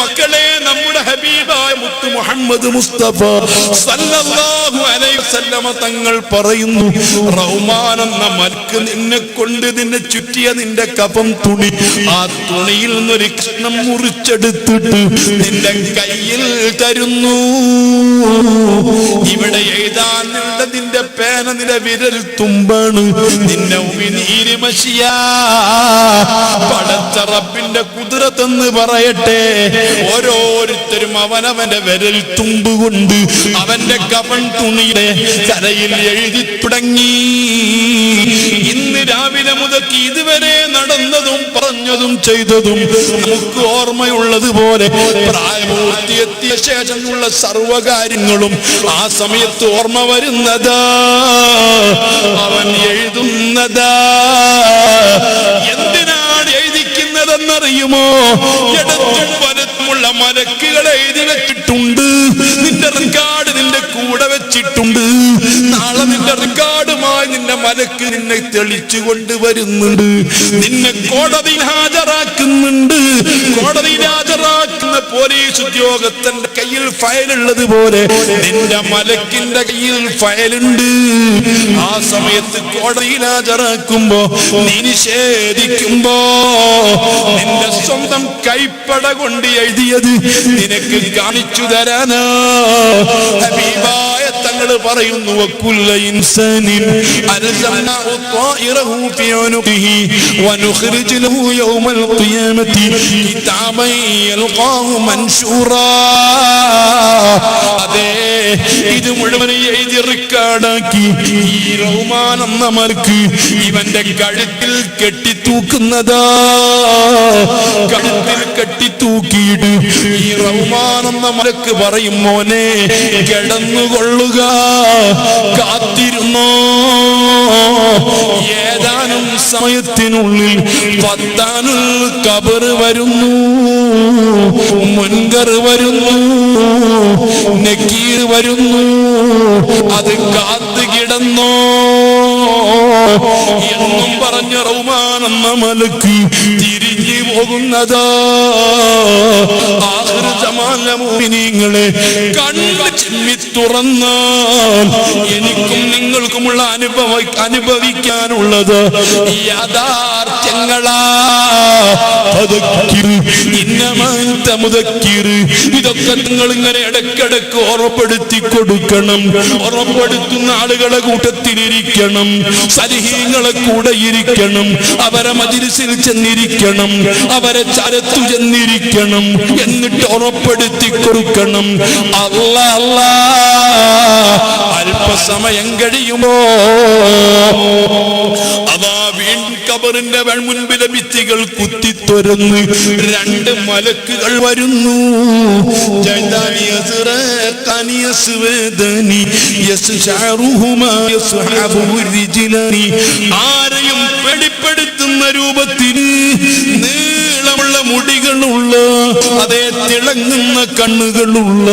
മക്കളെ, നമ്മുടെ ഹബീബായ മുത്ത് മുഹമ്മദ് മുസ്തഫ സല്ലല്ലാഹു അലൈഹി വസല്ലമ തങ്ങൾ പറയുന്നു, റഹ്മാൻ എന്ന മലക്ക് നിന്നെ കൊണ്ട് നിന്നെ ചുറ്റിയ നിന്റെ കഫം തുണി, ആ തുണിയിൽ നിന്നൊരു കഷ്ണം മുറിച്ചെടുത്തിട്ട് നിന്റെ കയ്യിൽ തരുന്നു. ഇവിടെ എഴുതാനുള്ള നിന്റെ പേന നിന്റെ വിരൽ തുമ്പാണ്, നിന്റെ ഉമിനീര് മഷിയാ. പടച്ച റബ്ബിന്റെ കുദ്റത്തെന്ന് പറയട്ടെ, ഓരോരുത്തരും അവനവന്റെ വിരൽ തുമ്പുകൊണ്ട് അവന്റെ കഫൻ തുണിയുടെ തലയിൽ എഴുതി തുടങ്ങി. ഇന്ന് രാവിലെ മുതൽ ഇതുവരെ നടന്നതും പറഞ്ഞതും ചെയ്തതും നമുക്ക് ഓർമ്മയുള്ളതുപോലെ പ്രായപൂർത്തിയെത്തിയ ശേഷമുള്ള സർവകാര്യങ്ങളും ആ സമയത്ത് ഓർമ്മ വരുന്നതാ, അവൻ എഴുതുന്നതാ. എന്തിനാണ് എഴുതിക്കുന്നതെന്നറിയുമോ? ഇടത്തും വലത്തുമുള്ള മലക്കുകൾ എഴുതി വെച്ചിട്ടുണ്ട്. നിന്റെ റിക്കാർഡ് നിന്റെ കൂടെ വെച്ചിട്ടുണ്ട്. നാളെ നിന്റെ റിക്കാർഡുമായി നിന്റെ മലക്ക് നിന്നെ തെളിച്ചു കൊണ്ടുവരുന്നുണ്ട്. നിന്നെ കോടതിയിൽ ഹാജരാക്കുന്നുണ്ട്. കോടതിയിൽ ഹാജരാക്കുന്ന പോലീസ് ഉദ്യോഗസ്ഥന്റെ കയ്യിൽ ഫയലുള്ളത് പോലെ നിന്റെ മലക്കിന്റെ കയ്യിൽ ഫയലുണ്ട്. ആ സമയത്ത് കോടതിയിൽ ഹാജരാക്കുമ്പോ നീ നിഷേധിക്കുമ്പോ നിന്റെ സ്വന്തം കൈപ്പട കൊണ്ട് എഴുതിയത് നിനക്ക് കാണിച്ചു തരാനാ ഹബീബായ തങ്ങൾ പറയുന്നു, വകുല്ല ഇൻസാനിൻ അൽസംനാഹു ത്വായിറഹു ഫീ ഉനുഖിഹി വനുഖ്രിജു ലഹു യൗമൽ ഖിയാമത്തി കിതാബൻ യൽഖാഹു മൻശൂറാ. അതെ, ഇത് മുഴുവൻ എഴുതി റെക്കോർഡാക്കി ഈ റഹ്മാൻ എന്ന മലക്ക് ഇവന്റെ കഴുത്തിൽ കെട്ടിത്തൂക്കുന്നതാ. കഴുത്തിൽ കെട്ടിത്തൂക്കിയിട്ട് ഈ റഹ്മാൻ എന്ന മലക്ക് പറയും, മോനെ കിടന്നുകൊള്ളുക, കാത്തിരുന്നോ. ഏതാനും സമയത്തിനുള്ളിൽ ഫത്താനുൽ ഖബർ വരുന്നു, മുൻകർ വരുന്നു, നക്കീർ വരുന്നു. അത് കാത്തു കിടന്നോ എന്നും പറഞ്ഞ റഹ്മാൻ എന്ന മലക്ക് തിരിഞ്ഞു പോകുന്നതാ. ആഖിർ സമാന മുഅ്മിനീങ്ങളെ, കണ്ണ് ചിമ്മി തുറന്നാൽ എനിക്കും നിങ്ങൾക്കുമുള്ള അനുഭവിക്കാനുള്ളത് യാഥാർത്ഥ്യങ്ങളാ. ഇതൊക്കെ നിങ്ങൾ ഇങ്ങനെ ഇടയ്ക്കിടയ്ക്ക് ഓർമ്മപ്പെടുത്തി കൊടുക്കണം. ഓർമ്മപ്പെടുത്തുന്ന ആളുകളെ കൂട്ടത്തിലിരിക്കണം, സലിഹീങ്ങളെ കൂടെ ഇരിക്കണം, അവരെ മജ്‌ലിസിൽ ചെന്നിരിക്കണം, അവരെ ചരത്തു ചെന്നിരിക്കണം, എന്നിട്ട് ഉറപ്പെടുത്തി കൊടുക്കണം. അല്ലാ അല്ലാ, അല്പസമയം കഴിയുമോ അതാ വീണ്ടും ഖബറിന്റെ മുൻപിലെ ഭിത്തികൾ കുത്തിത്തുറന്ന് രണ്ട് മലക്കുകൾ വരുന്നു. ആരെയും പേടിപ്പെടുത്തുന്ന രൂപത്തിൽ നീളമുള്ള മുടികളുള്ള, അതേ തിളങ്ങുന്ന കണ്ണുകളുള്ള,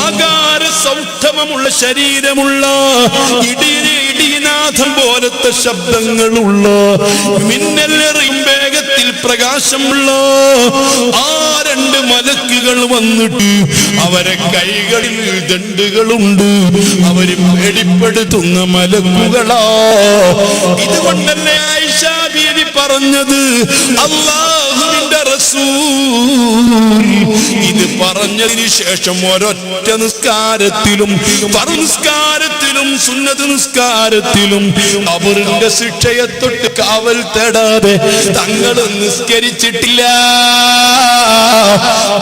ആകാര സൗഷ്ഠവമുള്ള ശരീരമുള്ള, ഇടിനാഥം പോലത്തെ ശബ്ദങ്ങളുള്ള, മിന്നലെറിയും വേഗത്തിൽ പ്രകാശമുള്ള ആ രണ്ട് മലക്കുകൾ വന്നിട്ട് അവരെ കൈകളിൽ ദണ്ഡുകളുണ്ട്. അവര് പേടിപ്പെടുത്തുന്ന മലക്കുകളാ. ഇതുകൊണ്ടല്ലേ ആയിഷ ബീവി പറഞ്ഞത്, അല്ലാഹുവിന്റെ റസൂൽ ഇത് പറഞ്ഞതിന് ശേഷം ഒരൊറ്റ നിസ്കാരത്തിലും, ഫർദ് നിസ്കാരത്തിലും സുന്നത്ത് നിസ്കാരത്തിലും അവരുടെ ശിക്ഷയെ തൊട്ട് കാവൽ തേടാതെ തങ്ങൾ നിസ്കരിച്ചിട്ടില്ല.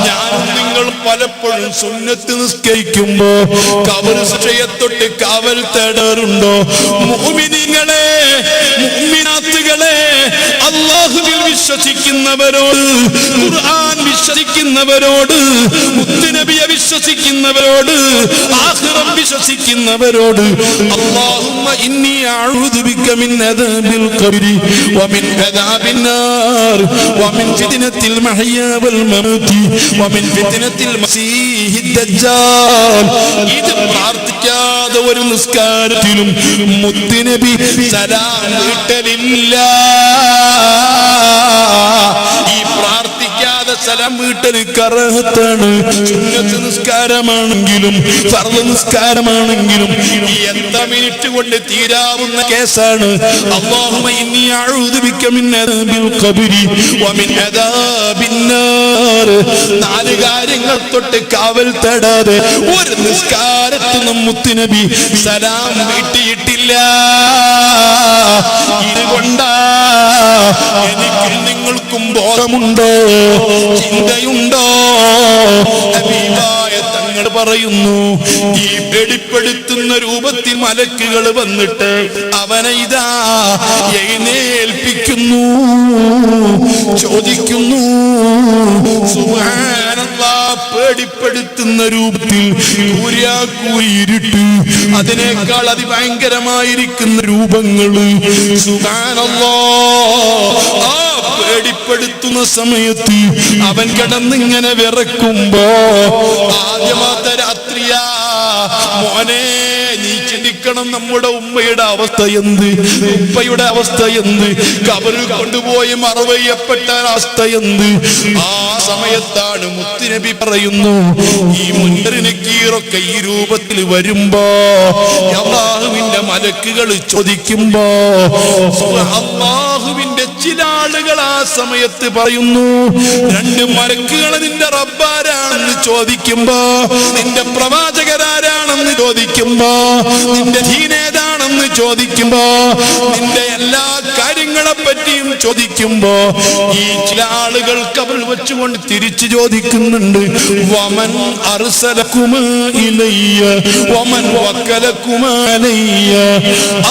ഞാനും നിങ്ങൾ പലപ്പോഴും സുന്നത്ത് നിസ്കരിക്കുമ്പോ കബർ ശിക്ഷയെ തൊട്ട് കാവൽ തേടാറുണ്ടോ? മുഅ്മിനീങ്ങളെ, മുഅ്മിനാത്തുകളെ, അല്ലാഹുവിൽ വിശ്വസിക്കുന്നവരോട്, ഖുർആൻ വിശ്വസിക്കുന്നവരോട്, മുത്തുനബിയെ വിശ്വസിക്കുന്നവരോട്, ആഖിറം വിശ്വസിക്കുന്നവരോട്, അല്ലാഹുമ്മ ഇന്നി അഊദു ബിക മിൻ അദാബിൽ ഖബ്രി വമിൻ അദാബിൻ നാർ വമിൻ ഫിത്നത്തിൽ മഹ്യാ വൽ മമാതി വമിൻ ഫിത്നത്തിൽ മസീഹിദ് ദജ്ജാൽ. ഇത് പ്രാർത്ഥിക്കാതെ ഒരു നിസ്കാരത്തിലും മുത്തുനബി സലാം വീട്ടലില്ല. ഈ പ്രാർത്ഥിക്കാതെ സലാം വീട്ടൽ കറഹത്താണ്. സുന്നത്ത് നിസ്കാരമാണെങ്കിലും ഫർദ് നിസ്കാരമാണെങ്കിലും എത്ര മിനിറ്റ് കൊണ്ട് തീരാവുന്ന കേസാണ്. അല്ലാഹുമ്മ ഇന്നി അഊദു ബിക മിൻ അദാബിൽ ഖബ്രി വമിൻ അദാബിൻ നാർ. നാല് കാര്യങ്ങൾ തൊട്ട് കാവൽ തേടാതെ ഒരു നിസ്കാരത്തിനും മുത്തുനബി സലാം വീട്ടിയിട്ടില്ല. ഇതുകൊണ്ടാ എനിക്കും നിങ്ങൾക്കും ബോധമുണ്ടോ, ചിന്തയുണ്ടോ? ഹബീബായ തങ്ങൾ പറയുന്നു, ഈ പേടിപ്പെടുത്തുന്ന രൂപത്തിൽ മലക്കുകൾ വന്നിട്ട് അവനെ ഇതാ എഴുന്നേൽപ്പിക്കുന്നു, ചോദിക്കുന്നു. സുബ്ഹാനല്ലാഹ്, പേടിപ്പെടുത്തുന്ന രൂപത്തിൽ കൂരിരുട്ട്, അതിനേക്കാൾ അതിഭയങ്കരമായിരിക്കുന്ന രൂപങ്ങള്. സുബ്ഹാനല്ലാഹ്, ആ പേടിപ്പെടുത്തുന്ന സമയത്ത് അവൻ കിടന്നിങ്ങനെ വിറക്കുമ്പോ ആദ്യമാത്ത രാത്രിയാ മോനെ, നീ ചിന്തിക്കണം നമ്മുടെ ഉമ്മയുടെ അവസ്ഥ എന്ത്, ഉപ്പയുടെ അവസ്ഥ എന്ത്, കബറിൽ കൊണ്ടുപോയി മറവയ്യപ്പെട്ട അവസ്ഥ എന്ത്. ആ സമയത്താണ് മുത്തുനബി പറയുന്നു, ഈ മുൻകർ നക്കീറൊക്കെ ഈ രൂപത്തിൽ വരുമ്പോ അല്ലാഹുവിന്റെ മലക്കുകൾ ചോദിക്കുമ്പോ അല്ലാഹുവിന്റെ ചില ആളുകൾ ആ സമയത്ത് പറയുന്നു, രണ്ട് മലക്കുകൾ നിന്റെ റബ്ബാരാണെന്ന് ചോദിക്കുമ്പോ, നിന്റെ പ്രവാചകരാരാണെന്ന് ചോദിക്കുമ്പോ, നിന്റെ ദീനേതാണെന്ന് ചോദിക്കുമ്പോ, നിന്റെ എല്ലാ കാര്യങ്ങളെ പറ്റിയും ചോദിക്കുമ്പോ ഈ ചില ആളുകൾ കബറിൽ വെച്ചുകൊണ്ട് തിരിച്ചു ചോദിക്കുന്നുണ്ട്, വമൻ അർസലകുമാ ഇലയ്യ വമൻ വക്കലകുമാ അലയ്യ.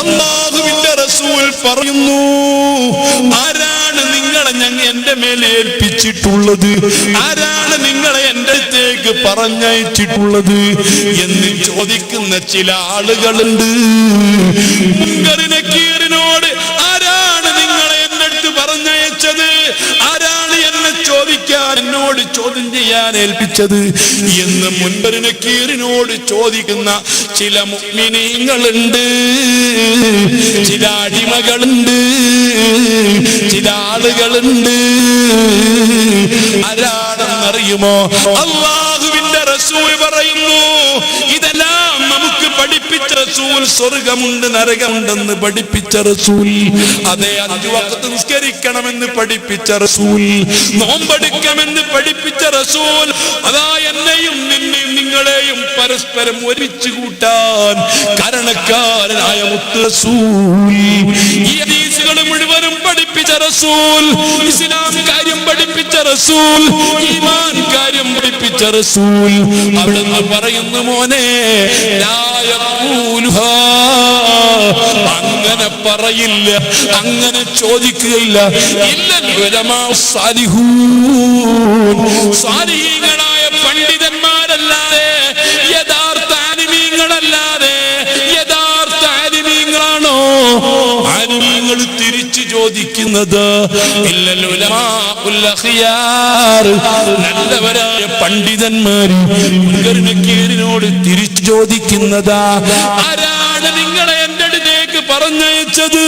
അല്ലാഹുവിന്റെ റസൂൽ പറയുന്നു, ആരാണ് നിങ്ങളെ എന്റെ മേലെ ഏൽപ്പിച്ചിട്ടുള്ളത്, ആരാണ് നിങ്ങളെ എന്റെ അടുത്തേക്ക് പറഞ്ഞയച്ചിട്ടുള്ളത് എന്ന് ചോദിക്കുന്ന ചില ആളുകളുണ്ട്. മുൻകർ നക്കീറിനോട് ആരാണ് നിങ്ങളെ എന്റെ അടുത്ത് പറഞ്ഞയച്ചത്, ആരാണ് എന്നെ ചോദിക്കാൻ, എന്നോട് ചോദ്യം ചെയ്യാൻ ഏൽപ്പിച്ചത് എന്ന് മുൻകർ നക്കീറിനോട് ചോദിക്കുന്ന ചില മുഅ്മിനീങ്ങളുണ്ട്, ചില അടിമകളുണ്ട്, ചില ആളുകളുണ്ട്. ആരാണെന്നറിയുമോ? അല്ലാഹുവിന്റെ റസൂൽ പറയുന്നു, ഇതെല്ലാം നമുക്ക് പഠിപ്പിച്ച റസൂൽ. സ്വർഗമുണ്ട് നരകമുണ്ടെന്ന് പഠിപ്പിച്ച റസൂൽ, അതേ 5 വഖ്ത് നിസ്കരിക്കണമെന്ന് പഠിപ്പിച്ച റസൂൽ, നോമ്പെടുക്കണമെന്ന് പഠിപ്പിച്ച റസൂൽ, അതാ എന്നെയും നിന്നെയും നിങ്ങളെയും പരസ്പരം ഒരുമിച്ച് കൂട്ടാൻ കാരണക്കാരനായ മുത്ത് റസൂൽ, ഈ ഹദീസുകൾ മുഴുവനും പഠിപ്പിച്ച റസൂൽ, ഇസ്ലാം കാര്യം പഠിപ്പിച്ച റസൂൽ, ഈമാൻ കാര്യം പഠിപ്പിച്ച റസൂൽ. അവിടുന്ന് പറയുന്നു, മോനെ ലാ യഖൂലുഹാ, അങ്ങനെ പറയില്ല, അങ്ങനെ ചോദിക്കുകയില്ല, ഇല്ലൽ ഉലമാ സാലിഹൂൻ, സാലിഹീങ്ങളായ പണ്ഡിതന്മാരല്ലാതെ, യഥാർത്ഥ ആലിമീങ്ങളല്ലാതെ. യഥാർത്ഥ ആലിമീങ്ങളാണോ ആലിമീങ്ങൾ തിരിച്ചു ചോദിക്കുന്നത്? ഇല്ലൽ ഉലമാഉൽ അഖിയാർ, നല്ലവരായ പണ്ഡിതന്മാര് മുൻകർ നക്കീറിനോട് തിരിച്ചു ചോദിക്കുന്നതാ, ആരാണ് നിങ്ങളെ എന്റെ അടുത്തേക്ക് പറഞ്ഞയച്ചത്,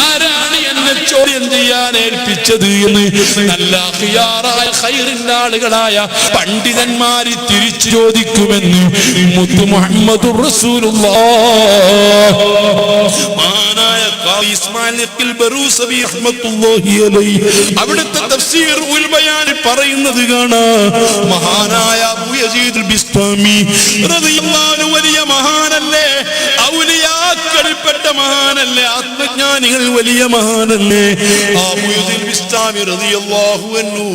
ആരാണ് എന്നെ ചോദ്യം ചെയ്യാൻ ഏൽപ്പിച്ചത് എന്ന് നല്ല ഖിയാറായ ഖൈറിന്റെ ആളുകളായ പണ്ഡിതന്മാര് തിരിച്ചു ചോദിക്കുമെന്ന് മുത്ത് മുഹമ്മദുർ റസൂലുള്ളാഹ്. മഹാനായ ഖാദി ഇസ്മായിൽ ഇബ്നുൽ ബറൂസവി റഹ്മത്തുള്ളാഹി അലൈഹി അവിടുത്തെ തഫ്സീർ ഉൽ ബയാനിൽ പറയുന്നത് കാണാം. മഹാനായ അബൂ യസീദ് അൽ ബിസ്താമി റളിയല്ലാഹു അൻഹു വലിയ മഹാനല്ലേ, ഔലിയാക്കളിൽപ്പെട്ട മഹാനല്ലേ, ആത്മജ്ഞാനികൾ വലിയ മഹാനല്ലേ. അബൂ യസീദ് ബിസ്താമി റളിയല്ലാഹു അൻഹു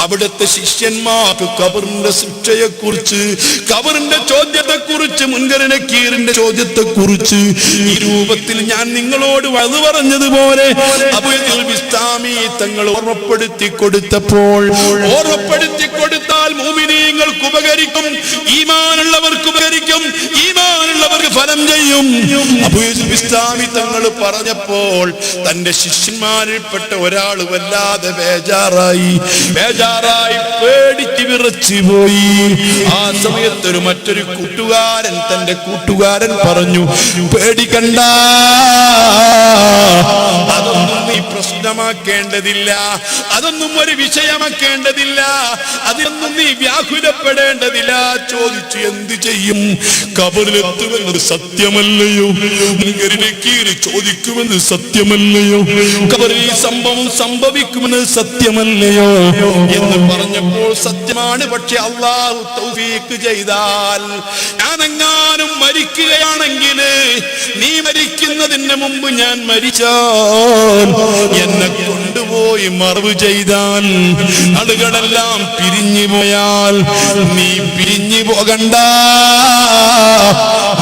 അവിടുത്തെ ശിഷ്യന്മാർക്ക് ഖബറിന്റെ ശിക്ഷയെക്കുറിച്ച്, ഖബറിന്റെ ചോദ്യത്തെക്കുറിച്ച്, മുൻകർ നക്കീറിന്റെ ചോദ്യത്തെക്കുറിച്ച് ഈ രൂപത്തിൽ ഞാൻ നിങ്ങളോട് വഴു പറഞ്ഞതുപോലെ അബൂ യസീദ് ബിസ്താമി തങ്ങൾ ഓർമ്മപ്പെടുത്തി കൊടുത്തപ്പോൾ, ഓർമ്മപ്പെടുത്തി കൊടുത്താൽ മുഅ്മിനീങ്ങൾക്ക് ഉപകരിക്കും, ഈമാനുള്ളവർക്ക് ഉപകരിക്കും, ഈമാനുള്ളവർക്ക് ഫലം ചെയ്യും. അബൂ യസീദ് ബിസ്താമി തങ്ങൾ പറഞ്ഞപ്പോൾ തന്റെ ശിഷ്യന്മാരിൽപ്പെട്ട ഒരാൾ വല്ലാതെ ബേജാറായി, പേടിച്ച് വിറച്ചു പോയി. ആ സമയത്ത് മറ്റൊരു കൂട്ടുകാരൻ, തന്റെ കൂട്ടുകാരൻ പറഞ്ഞു, പേടിക്കണ്ട, അതൊന്നും നീ പ്രശ്നമാക്കേണ്ടതില്ല, അതൊന്നും ഒരു വിഷയമാക്കേണ്ടതില്ല, അതിനൊന്നും നീ വ്യാകുലപ്പെടേണ്ടതില്ല. ചോദിച്ചു, എന്ത് ചെയ്യും? ഖബറിലെത്തുമെന്നത് സത്യമല്ലയോ? മുൻകർ നക്കീർ ചോദിക്കുമെന്ന് സത്യമല്ലയോ? ഖബറിൽ ഈ സംഭവം സംഭവിക്കുമെന്ന് സത്യമല്ലയോ എന്ന് പറഞ്ഞപ്പോൾ സത്യമാണ്, പക്ഷെ അല്ലാഹു തൗഫീഖ് ചെയ്താൽ, ഞാനെങ്ങാനും മരിക്കുകയാണെങ്കിൽ, നീ മരിക്കുന്നതിന് മുമ്പ് ഞാൻ മരിച്ചാൽ എന്നെ കൊണ്ടുപോ കൊണ്ടുപോയി മറവ് ചെയ്താൽ, ആളുകളെല്ലാം പിരിഞ്ഞു പോയാൽ നീ പിരിഞ്ഞു പോകണ്ട.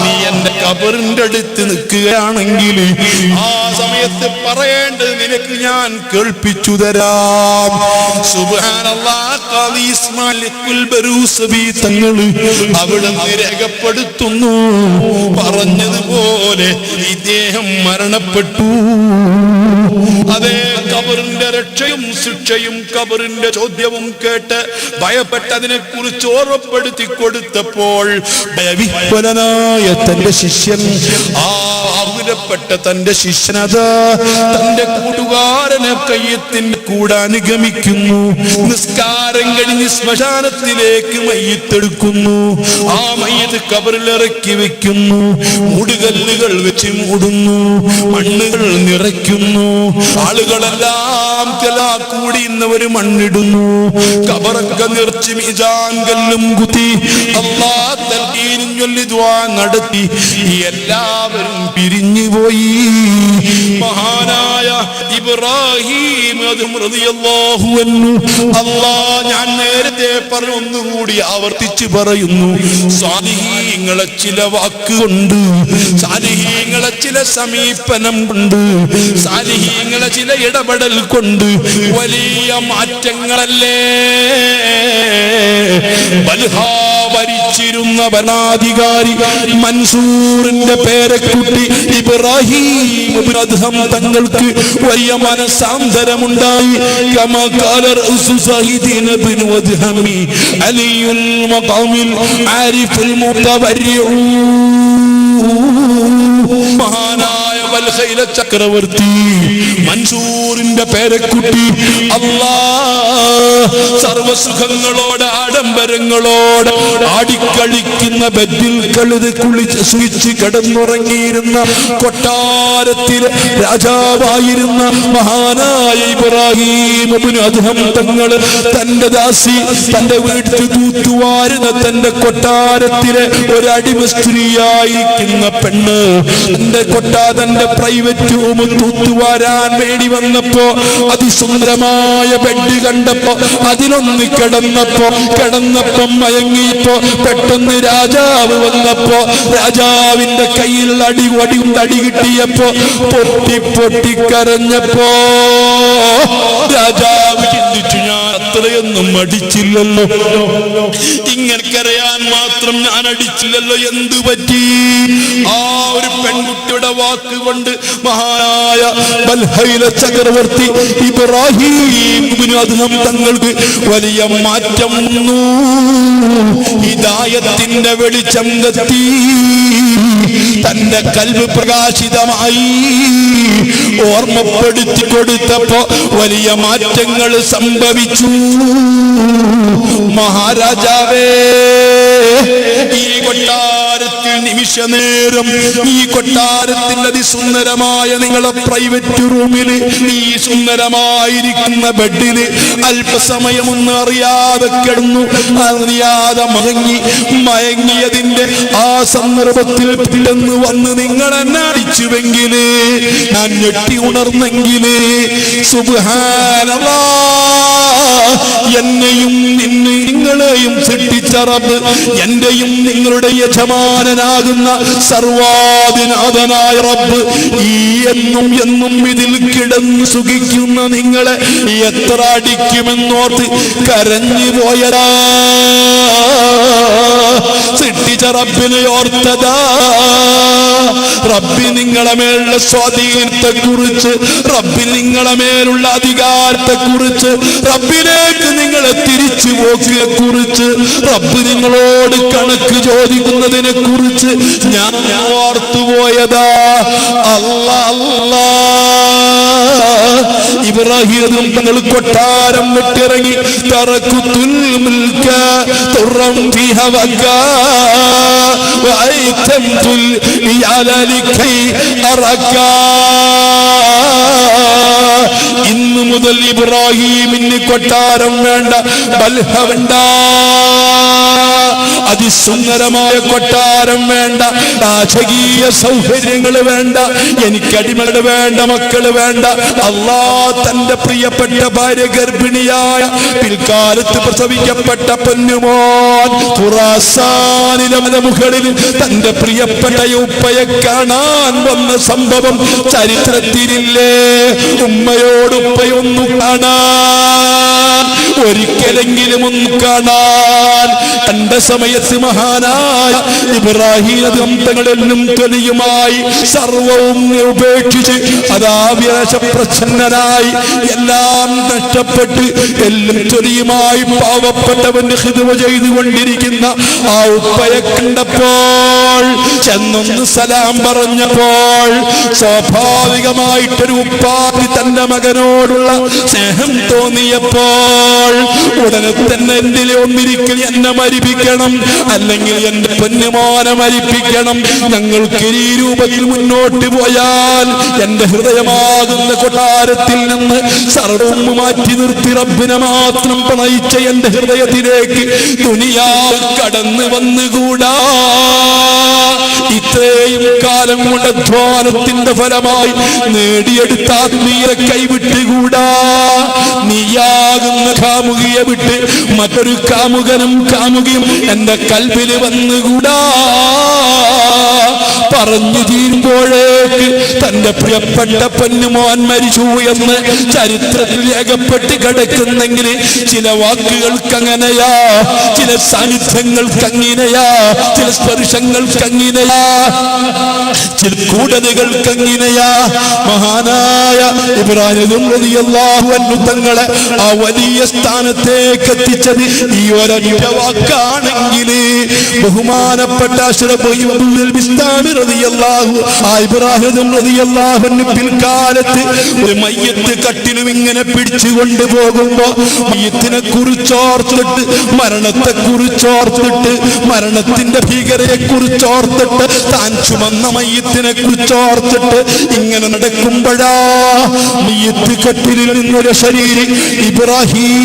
നീ എന്റെ ഖബറിന്റെ അടുത്ത് നിൽക്കുകയാണെങ്കിൽ ആ സമയത്ത് പറയേണ്ടത് നിനക്ക് ഞാൻ കേൾപ്പിച്ചു തരാം. സുബ്ഹാനല്ലാഹ്, ഖാദി ഇസ്മായിൽ ബറൂസബി തങ്ങൾ അവിടെ രേഖപ്പെടുത്തുന്നു, പറഞ്ഞതുപോലെ ഇദ്ദേഹം മരണപ്പെട്ടു. അതേ ഖബറിന്റെ രക്ഷയും ശിക്ഷയും ഖബറിന്റെ ചോദ്യവും കേട്ട് ഭയപ്പെട്ടതിനെ കുറിച്ച് ഓർമ്മപ്പെടുത്തി കൊടുത്തപ്പോൾ ഭയവിഹ്വലനായ തന്റെ ശിഷ്യൻ, ആ ആകുലപ്പെട്ട തന്റെ ശിഷ്യനത് തന്റെ കൂട്ടുകാരനെ കയ്യത്തിന്റെ കൂടെ അനുഗമിക്കുന്നു. നിസ്കാരം കഴിഞ്ഞ് ശ്മശാനത്തിലേക്ക് മയ്യത്തെടുക്കുന്നു. ആ മയ്യത്ത് ഖബറിലിറക്കി വെക്കുന്നു. മുടുകല്ലുകൾ വെച്ച് മൂടുന്നു, മണ്ണുകൾ നിറയ്ക്കുന്നു. ആളുകളെല്ലാം കൂടി ഇന്നവര് മണ്ണിടുന്നു. ഖബറൊക്കെ നിറച്ച് മീസാൻ കല്ലും കുത്തി അല്ലാഹ് തൽഖീനും ചൊല്ലി ദുആ നടത്തി എല്ലാവരും പിരിഞ്ഞുപോയി. മഹാനായ ഇബ്രാഹിം റളിയല്ലാഹു അൻഹു, അല്ലാഹ് ഞാൻ നേരത്തെ പറഞ്ഞു, ഒന്നുകൂടി ആവർത്തിച്ച് പറയുന്നു, സാലിഹീങ്ങളെ ചില വാക്കുകൊണ്ട്, സാലിഹീങ്ങളെ ചില സമീപനം കൊണ്ട്, സാലിഹീങ്ങളെ ചില ഇടപെടൽ കൊണ്ട് വലിയ മാറ്റങ്ങളല്ലേ. ബൽഹാ ഭരിച്ചിരുന്ന ഭരണാധികാരി മൻസൂറിന്റെ പേരക്കുട്ടി ഇബ്രാഹിം ഇബ്നു അദ്ഹം തങ്ങൾക്ക് വലിയ മനസാന്തരമുണ്ടായി. കമാ ഖാല റഊസു സയ്യിദിന ഇബ്നു അദ്ഹമി അലിയുൽ മഖാമിൽ ആരിഫുൽ മുതവരിഉ. മഹാനായ വൽഖൈല ചക്രവർത്തി മൻസൂറിന്റെ പേരക്കുട്ടി അല്ലാഹ് സർവസുഖങ്ങളോട് ആഡംബരങ്ങളോട് ആടിക്കളിക്കുന്ന ബെഡിൽ കഴുത് കുളിച്ച് സുഖിച്ച് കിടന്നുറങ്ങിയിരുന്ന കൊട്ടാരത്തിൽ രാജാവായിരുന്ന മഹാനായ ഇബ്രാഹിം ഇബ്നു അദ്ഹം തങ്ങൾ തന്റെ ദാസി, തന്റെ വീട്ടിൽ തൂത്തുവാരുന്ന തന്റെ കൊട്ടാരത്തിലെ ഒരു അടിമ സ്ത്രീയായിരിക്കുന്ന പെണ്ണ് തന്റെ പ്രൈവറ്റ് റൂം തൂത്തുവാരാൻ വേണ്ടി വന്നപ്പോ അതിസുന്ദരമായ ബെഡ് കണ്ടപ്പോ അതിലൊന്ന് കിടന്നപ്പം മയങ്ങിയപ്പോ പെട്ടെന്ന് രാജാവ് വന്നപ്പോ രാജാവിന്റെ കയ്യിൽ അടി കിട്ടിയപ്പോ പൊട്ടി കരഞ്ഞപ്പോ രാജാവ് ചിന്തിച്ചു, ഞാൻ അത്രയൊന്നും അടിച്ചില്ലല്ലോ, ഇങ്ങനെ കരയാൻ മാത്രം ഞാൻ അടിച്ചില്ലല്ലോ, എന്തു പറ്റി? ആ ഒരു പെൺകുട്ടിയുടെ വാക്കുകൊണ്ട് മഹാനായ ബൽഖൈല ചക്രവർത്തി ഇബ്രാഹിം ഇബ്നു അദ്ഹം തങ്ങൾക്ക് വലിയ മാറ്റം വന്നു. ഹിദായത്തിന്റെ വെളിച്ചം കത്തി, തന്റെ കൽബ് പ്രകാശിതമായി. ഓർമ്മപ്പെടുത്തി കൊടുത്തപ്പോ വലിയ മാറ്റങ്ങൾ സംഭവിച്ചു. മഹാരാജാവേ, ഈ കൊട്ടാരത്തിൽ നിമിഷ നേരം, ഈ കൊട്ടാരത്തിൽ അതിസുന്ദരമായ നിങ്ങളെ പ്രൈവറ്റ് റൂമില്, ഈ സുന്ദരമായിരിക്കുന്ന ബെഡില് അല്പസമയം ഒന്ന് അറിയാതെ കിടന്നു, അറിയാതെ മയങ്ങിയതിന്റെ ആ സന്ദർഭത്തിൽ പിടന്ന് വന്ന് നിങ്ങൾ എന്നെ അടിച്ചുവെങ്കില്, ഞാൻ ഞെട്ടി ഉണർന്നെങ്കില്, സുബ്ഹാനല്ലാഹ്, എന്നെയും നിങ്ങളെയും സൃഷ്ടിച്ച റബ്ബ്, എന്റെയും നിങ്ങളുടെ യജമാനനാകുന്ന സർവാധിനാഥനായ റബ്ബ് ഈ എന്നും ഇതിൽ കിടന്ന് സുഖിക്കുന്ന നിങ്ങളെ എത്ര അടിക്കുമെന്നോർത്ത് കരഞ്ഞു പോയതാ. സൃഷ്ടിച്ച റബ്ബിനെ ഓർത്തതാ. റബ്ബി നിങ്ങളെ മേലുള്ള സ്വാധീനത്തെ കുറിച്ച്, റബ്ബി നിങ്ങളെ മേലുള്ള അധികാരത്തെ കുറിച്ച്, റബ്ബിലേക്ക് നിങ്ങളെ തിരിച്ചു പോക്കിനെ കുറിച്ച്, റബ്ബ് നിങ്ങളോട് കണക്ക് ചോദിക്കുന്നതിനെ കുറിച്ച് ഞാൻ ഓർത്തുപോയതാ. അല്ലാ, ഇബ്രാഹിം തങ്ങൾ കൊട്ടാരം വിട്ടിറങ്ങി. തറക്കുത്തുൽ മുൽക തുറം ഫിഹ വക വഅയ്തംതുൽ യാലലികൈ അറക. ഇന്നു മുതൽ ഇബ്രാഹിമിന് കൊട്ടാരം വേണ്ട, ബൽഹ വേണ്ട. അതിസുന്ദരമായ കൊട്ടാരം വേണ്ട, രാജകീയ സൗകര്യങ്ങൾ വേണ്ട, എനിക്ക് അടിമകൾ വേണ്ട, മക്കൾ വേണ്ട. അല്ലാഹ് തന്റെ പ്രിയപ്പെട്ട ഭാര്യ ഗർഭിണിയായ പിൽക്കാലത്ത് പ്രസവിക്കപ്പെട്ട പൊന്നുമോൻ ഖുറാസാനിലെ മുകളിൽ തന്റെ പ്രിയപ്പെട്ട ഉപ്പയെ കാണാൻ വന്ന സംഭവം ചരിത്രത്തിലില്ലേ? ഉമ്മയോട് ഉപ്പയൊന്നു കാണാൻ, ഒരിക്കലെങ്കിലും ഒന്ന് കാണാൻ തന്റെ സമയത്ത് മഹാനായ ഇബ്രാഹിം തങ്ങളെന്നും തൊലിയുമായി സർവവും ഉപേക്ഷിച്ച് അതാവേശപ്രച്ഛന്നനായി എല്ലാം നഷ്ടപ്പെട്ട് എല്ലാം തൊലിയുമായി പാവപ്പെട്ടവന്റെ ഖിദ്മ ചെയ്തുകൊണ്ടിരിക്കുന്ന ആ ഉപ്പയെ കണ്ടപ്പോൾ, ചെന്നൊന്ന് സലാം പറഞ്ഞപ്പോൾ, സ്വാഭാവികമായിട്ടൊരു ഉപ്പാക്ക് തന്റെ മകനോടുള്ള സ്നേഹം തോന്നിയപ്പോൾ ഉടനെ തന്നെ എന്തിലെ ഒന്നിരിക്കൽ എന്നെ മരിപ്പിക്കണം, അല്ലെങ്കിൽ എന്റെ പൊന്നുമോനെ മരിപ്പിക്കണം. ഞങ്ങൾക്ക് ഈ രൂപത്തിൽ മുന്നോട്ട് പോയാൽ എന്റെ ഹൃദയമാകുന്ന കൊട്ടാരത്തിൽ നിന്ന് സർവ്വം മാറ്റി നിർത്തി റബ്ബിനെ മാത്രം പ്രണയിച്ച എന്റെ ഹൃദയത്തിലേക്ക് ദുനിയാവ് കടന്നു വന്നുകൂടാ. ഇത്രയും കാലം കൊണ്ട് അധ്വാനത്തിന്റെ ഫലമായി നേടിയെടുത്ത ആത്മീയ കൈവിട്ടുകൂടാ. നീയാകുന്ന കാമുകിയെ വിട്ട് മറ്റൊരു കാമുകനും കാമുകിയും എന്റെ കൽബിൽ വന്നുകൂടാ. പറഞ്ഞു തീരുമ്പോഴേക്ക് തന്റെ പ്രിയപ്പെട്ട പൊന്നുമോൻ മരിച്ചു എന്ന് ചരിത്രത്തിൽ രേഖപ്പെട്ട് കിടക്കുന്നെങ്കിൽ ചില വാക്കുകൾക്ക് അങ്ങനെയാ, ചില സാന്നിധ്യങ്ങൾക്ക് അങ്ങനെയാ, ചില സ്പർശങ്ങൾക്ക് അങ്ങനെയാ, ചില കൂടലുകൾക്ക് അങ്ങനെയാ. മഹാനായ ഇബ്രാഹിം റളിയല്ലാഹു അൻഹു തങ്ങളെ ആ വലിയ സ്ഥാനത്തേക്ക് എത്തിച്ചത് ഈ ഒരൊറ്റ വാക്കാണെങ്കിൽ ബഹുമാനപ്പെട്ട അഷ്റഫുൽ ബിസ്താമി റളിയല്ലാഹു ഇബ്രാഹിം റളിയല്ലാഹു അൻഹു പിൽക്കാലത്ത് ഒരു മയ്യത്ത് കട്ടിലും ഇങ്ങനെ പിടിച്ചുകൊണ്ട് പോകുമ്പോ മയ്യത്തിനെ കുറിച്ചോർത്തിട്ട്, മരണത്തെ കുറിച്ചോർത്തിട്ട്, മരണത്തിന്റെ ഭീകരയെ കുറിച്ചോർത്തിട്ട്, താൻ ചുമന്ന മയ്യത്തിനെ കുറിച്ചോർത്തിട്ട് ഇങ്ങനെ നടക്കുമ്പോഴാ മയ്യത്ത് കട്ടിലിൽ നിന്നൊരു ശരീരം ഇബ്രാഹിം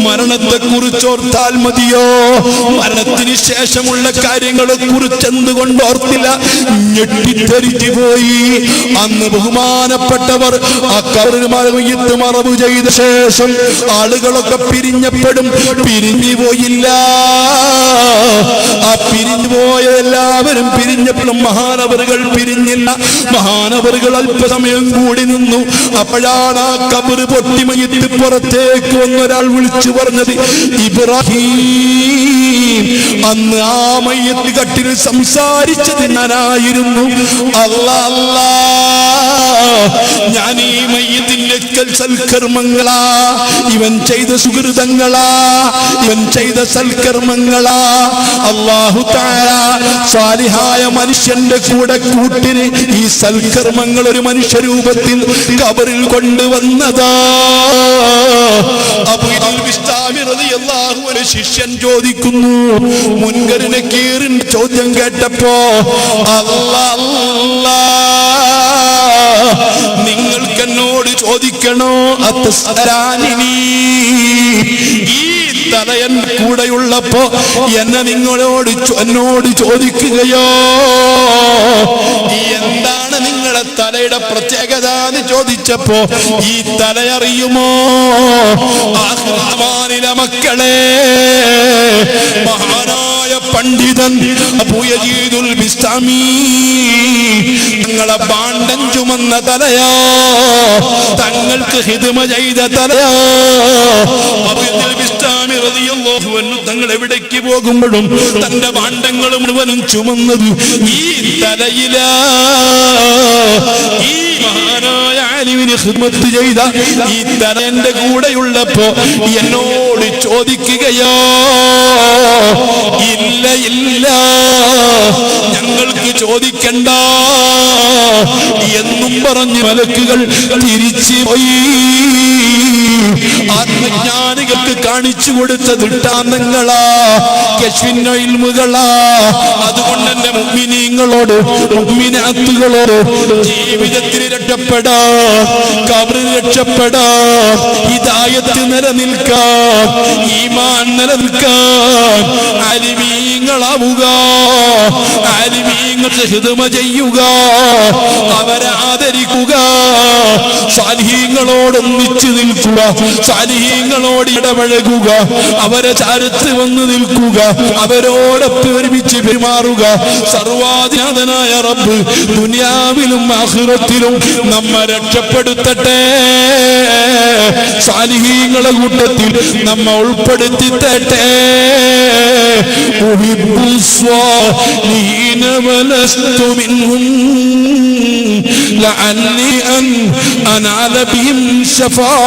മരണത്തെ കുറിച്ചോർത്താൽ മതിയോ? മരണത്തിന് ശേഷമുള്ള കാര്യങ്ങളെ കുറിച്ച് എന്തുകൊണ്ട് ഓർത്തില്ല? ഞെട്ടിത്തെറിച്ചു പോയി. അന്ന് ബഹുമാനപ്പെട്ടവർ ആ കബറിൽ മറവ് ചെയ്ത ശേഷം ആളുകളൊക്കെ പിരിഞ്ഞപ്പെടും, പിരിഞ്ഞു പോയില്ല. ആ പിരിഞ്ഞു പോയ എല്ലാവരും പിരിഞ്ഞപ്പോഴും മഹാനവറുകൾ പിരിഞ്ഞില്ല. മഹാനവറുകൾ അല്പസമയം കൂടി നിന്നു. അപ്പോഴാണ് ആ കബറ് പൊട്ടി മയ്യത്ത് പുറത്തേക്ക് വന്നൊരാൾ വിളിച്ചു പറഞ്ഞത്, ഇബ്രാഹിം അന്ന് ആ മയ്യത്ത് കട്ടിൽ സംസാരിച്ചത് ഞാനായിരുന്നു. അല്ലാ അല്ലാ, ഞാൻ ഈ മയ്യത്തിന്റെ സൽക്കർമ്മങ്ങളാ, ഇവൻ ചെയ്ത സുഹൃതങ്ങളാ, ഇവൻ ചെയ്ത സൽക്കർമ്മങ്ങളാ അല്ലാഹു തആല സാലിഹായ മനുഷ്യന്റെ കൂടെ കൂട്ടിന് ഈ സൽക്കർമ്മങ്ങൾ ഒരു മനുഷ്യരൂപത്തിൽ കബറിൽ കൊണ്ടുവന്നതാ. അബൂൽ ബിസ്താമി റളിയല്ലാഹു അൻഹു ശിഷ്യൻ ചോദിക്കുന്നു, മുൻകറിനെ കീറിന്റെ ചോദ്യം കേട്ടപ്പോ, അല്ലാ അല്ലാ, നിങ്ങൾക്ക് എന്നോട് ചോദിക്കണോ? അത്തസ്അലാനി, ഈ തല എന്റെ കൂടെയുള്ളപ്പോ എന്നെ എന്നോട് ചോദിക്കുകയോ? എന്താണ് നിങ്ങളുടെ തലയുടെ പ്രത്യേകത എന്ന് ചോദിച്ചപ്പോ, ഈ തല അറിയുമോ? ആഖിറമാനിലെ മക്കളെ, മഹാനായ പണ്ഡിതൻ അബൂ യസീദുൽ ബിസ്താമി തങ്ങളെ ബാണ്ടൻ ചുമന്ന തലയോ, തങ്ങൾക്ക് ഖിദ്മ ചെയ്ത തലയോ? അബൂ യസീദുൽ ബിസ്താമി റളിയല്ലാഹു അൻഹു തങ്ങൾ എവിടേക്ക് പോകുമ്പോഴും തന്റെ ഭാണ്ഡങ്ങൾ മുഴുവനും ചുമന്നത് ഈ തലയിലാ. ഈ മഹാനായ ആലിമിന് ഖിദ്മത്ത് ചെയ്ത ഈ തല എന്റെ കൂടെയുള്ളപ്പോ എന്നോട് ചോദിക്കുകയോ? ഇല്ല ഇല്ല, ഞങ്ങൾക്ക് ചോദിക്കണ്ട എന്നും പറഞ്ഞ് മലക്കുകൾ തിരിച്ചു പോയി. ആത്മജ്ഞാനികൾക്ക് കാണിച്ചു കൊടുത്ത ദൃഷ്ടാന്തങ്ങളാ, കശ്ഫിന്റെ ഇൽമുകളാ. അതുകൊണ്ട് എന്റെ മുഅ്മിനീങ്ങളോട്, മുഅ്മിനാത്തുകളോട് ജീവിതത്തിൽ രക്ഷപ്പെടാ, ഖബറിൽ രക്ഷപ്പെടാ, ഹിദായത്ത് നിലനിൽക്കാൻ, ഈമാൻ നിലനിൽക്കാൻ ആലിമീങ്ങളാവുക, ആലിമീങ്ങൾക്ക് ഖിദ്മ ചെയ്യുക, അവരെ ആദരിക്കുക, സാലിഹീങ്ങളോട് ഒന്നിച്ചു നിൽക്കുക, സാലിഹീങ്ങളോട് ഇടപഴകുക, അവരെ ചാരത്ത് വന്ന് നിൽക്കുക, അവരോടൊപ്പം ഒരുമിച്ച് പെരുമാറുക. സർവാധിനാഥനായ റബ്ബ് ദുനിയാവിലും ആഖിറത്തിലും നമ്മെ രക്ഷപ്പെടുത്തട്ടെ, സാലിഹീങ്ങളെ കൂട്ടത്തിൽ നമ്മെ ഉൾപ്പെടുത്തി തരട്ടെ. ഉഹിബ്ബുസ്വാലിഹീന വലസ്തു മിൻഹും ലഅല്ലി അൻ അനാല ബിഹിം ശഫാഅ.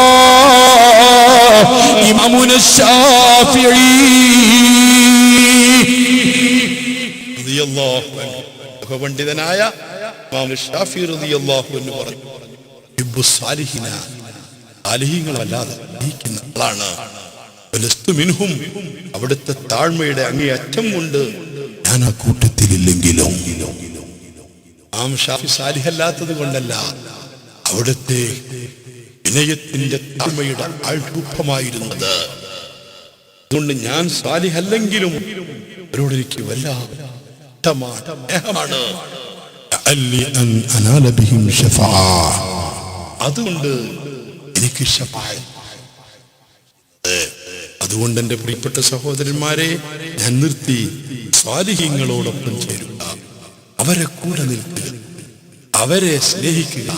ഇമാമുന ശാഫിഈ റളിയല്ലാഹു അൻഹു, പണ്ഡിതനായ ഇമാം ശാഫിഈ റളിയല്ലാഹു അൻഹു പറഞ്ഞു, ഇബ്ബുസ്സാലിഹീന, സാലിഹീങ്ങളല്ലാതെ സ്നേഹിക്കുന്ന ആളാണ്, വലസ്തു മിൻഹും, അവിടുത്തെ താഴ്മയുടെ അങ്ങേയറ്റം കൊണ്ട് ഞാൻ ആ കൂട്ടത്തിലില്ലെങ്കിലും. ഇമാം ഷാഫി സാലിഹല്ലാത്തത് കൊണ്ടല്ല, അവിടുത്തെ വിനയത്തിന്റെ താഴ്മയുടെ ആൾരൂപമായിരുന്നത്. അതുകൊണ്ട് ഞാൻ സാലിഹല്ലെങ്കിലും അവരോട് എനിക്ക് വല്ലാത്തമാണ്. അതുകൊണ്ട് എനിക്ക് അതുകൊണ്ട് എന്റെ പ്രിയപ്പെട്ട സഹോദരന്മാരെ, ഞാൻ നിർത്തി, സ്വാലിഹീങ്ങളോടൊപ്പം ചേരുക, അവരെ കൂടെ നിൽക്കുക, അവരെ സ്നേഹിക്കുക,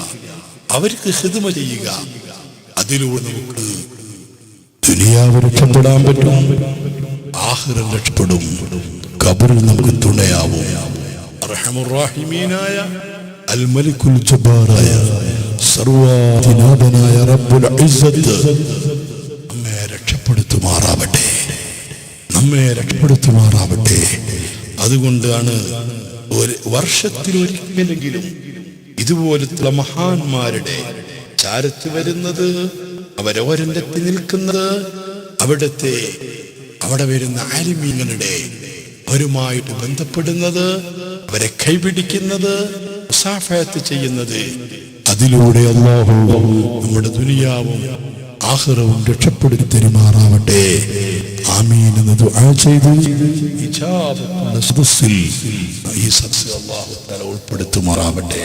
അവർക്ക് ഖിദ്മ ചെയ്യുക. അതിലൂടെ നമുക്ക് ദുനിയാവ് രക്ഷപ്പെടാൻ പറ്റും, ആഖിറം രക്ഷപ്പെടും, ഖബറിൽ നമുക്ക് തുണയാവും. അർഹമുർ റഹീമീനായ അൽ മലിക്കുൽ ജബ്ബാറായ സർവ്വാധിനാഥനായ റബ്ബുൽ ഇസ്സത്ത് നമ്മെ രക്ഷപ്പെടുത്തുമാറാവട്ടെ, നമ്മെ രക്ഷപ്പെടുത്തുമാറാവട്ടെ. അതുകൊണ്ടാണ് ഒരു വർഷത്തിലൊരിക്കലെങ്കിലും ഇതുപോലത്തെ മഹാന്മാരുടെ ചാരത്ത് വരുന്നത്, അവരോരണ്ടെത്തി നിൽക്കുന്നത്, അവിടെ വരുന്ന ആലിമീങ്ങളുടെ അവരുമായിട്ട് ബന്ധപ്പെടുന്നത്, അവരെ കൈപിടിക്കുന്നത്, മുസാഫഹത്ത് ചെയ്യുന്നത്. അതിലൂടെ അല്ലാഹു നമ്മുടെ ദുനിയാവും ആഖിറവും രക്ഷപ്പെടുത്തി തരുമാറാവട്ടെ. ആമീൻ എന്ന് ദുആ ചെയ്തു ഇജാബത്തുൽ സദസ്സിൽ ഈ സദസ്സിൽ അല്ലാഹു തആല ഉൾപ്പെടുത്തുമാറാവട്ടെ.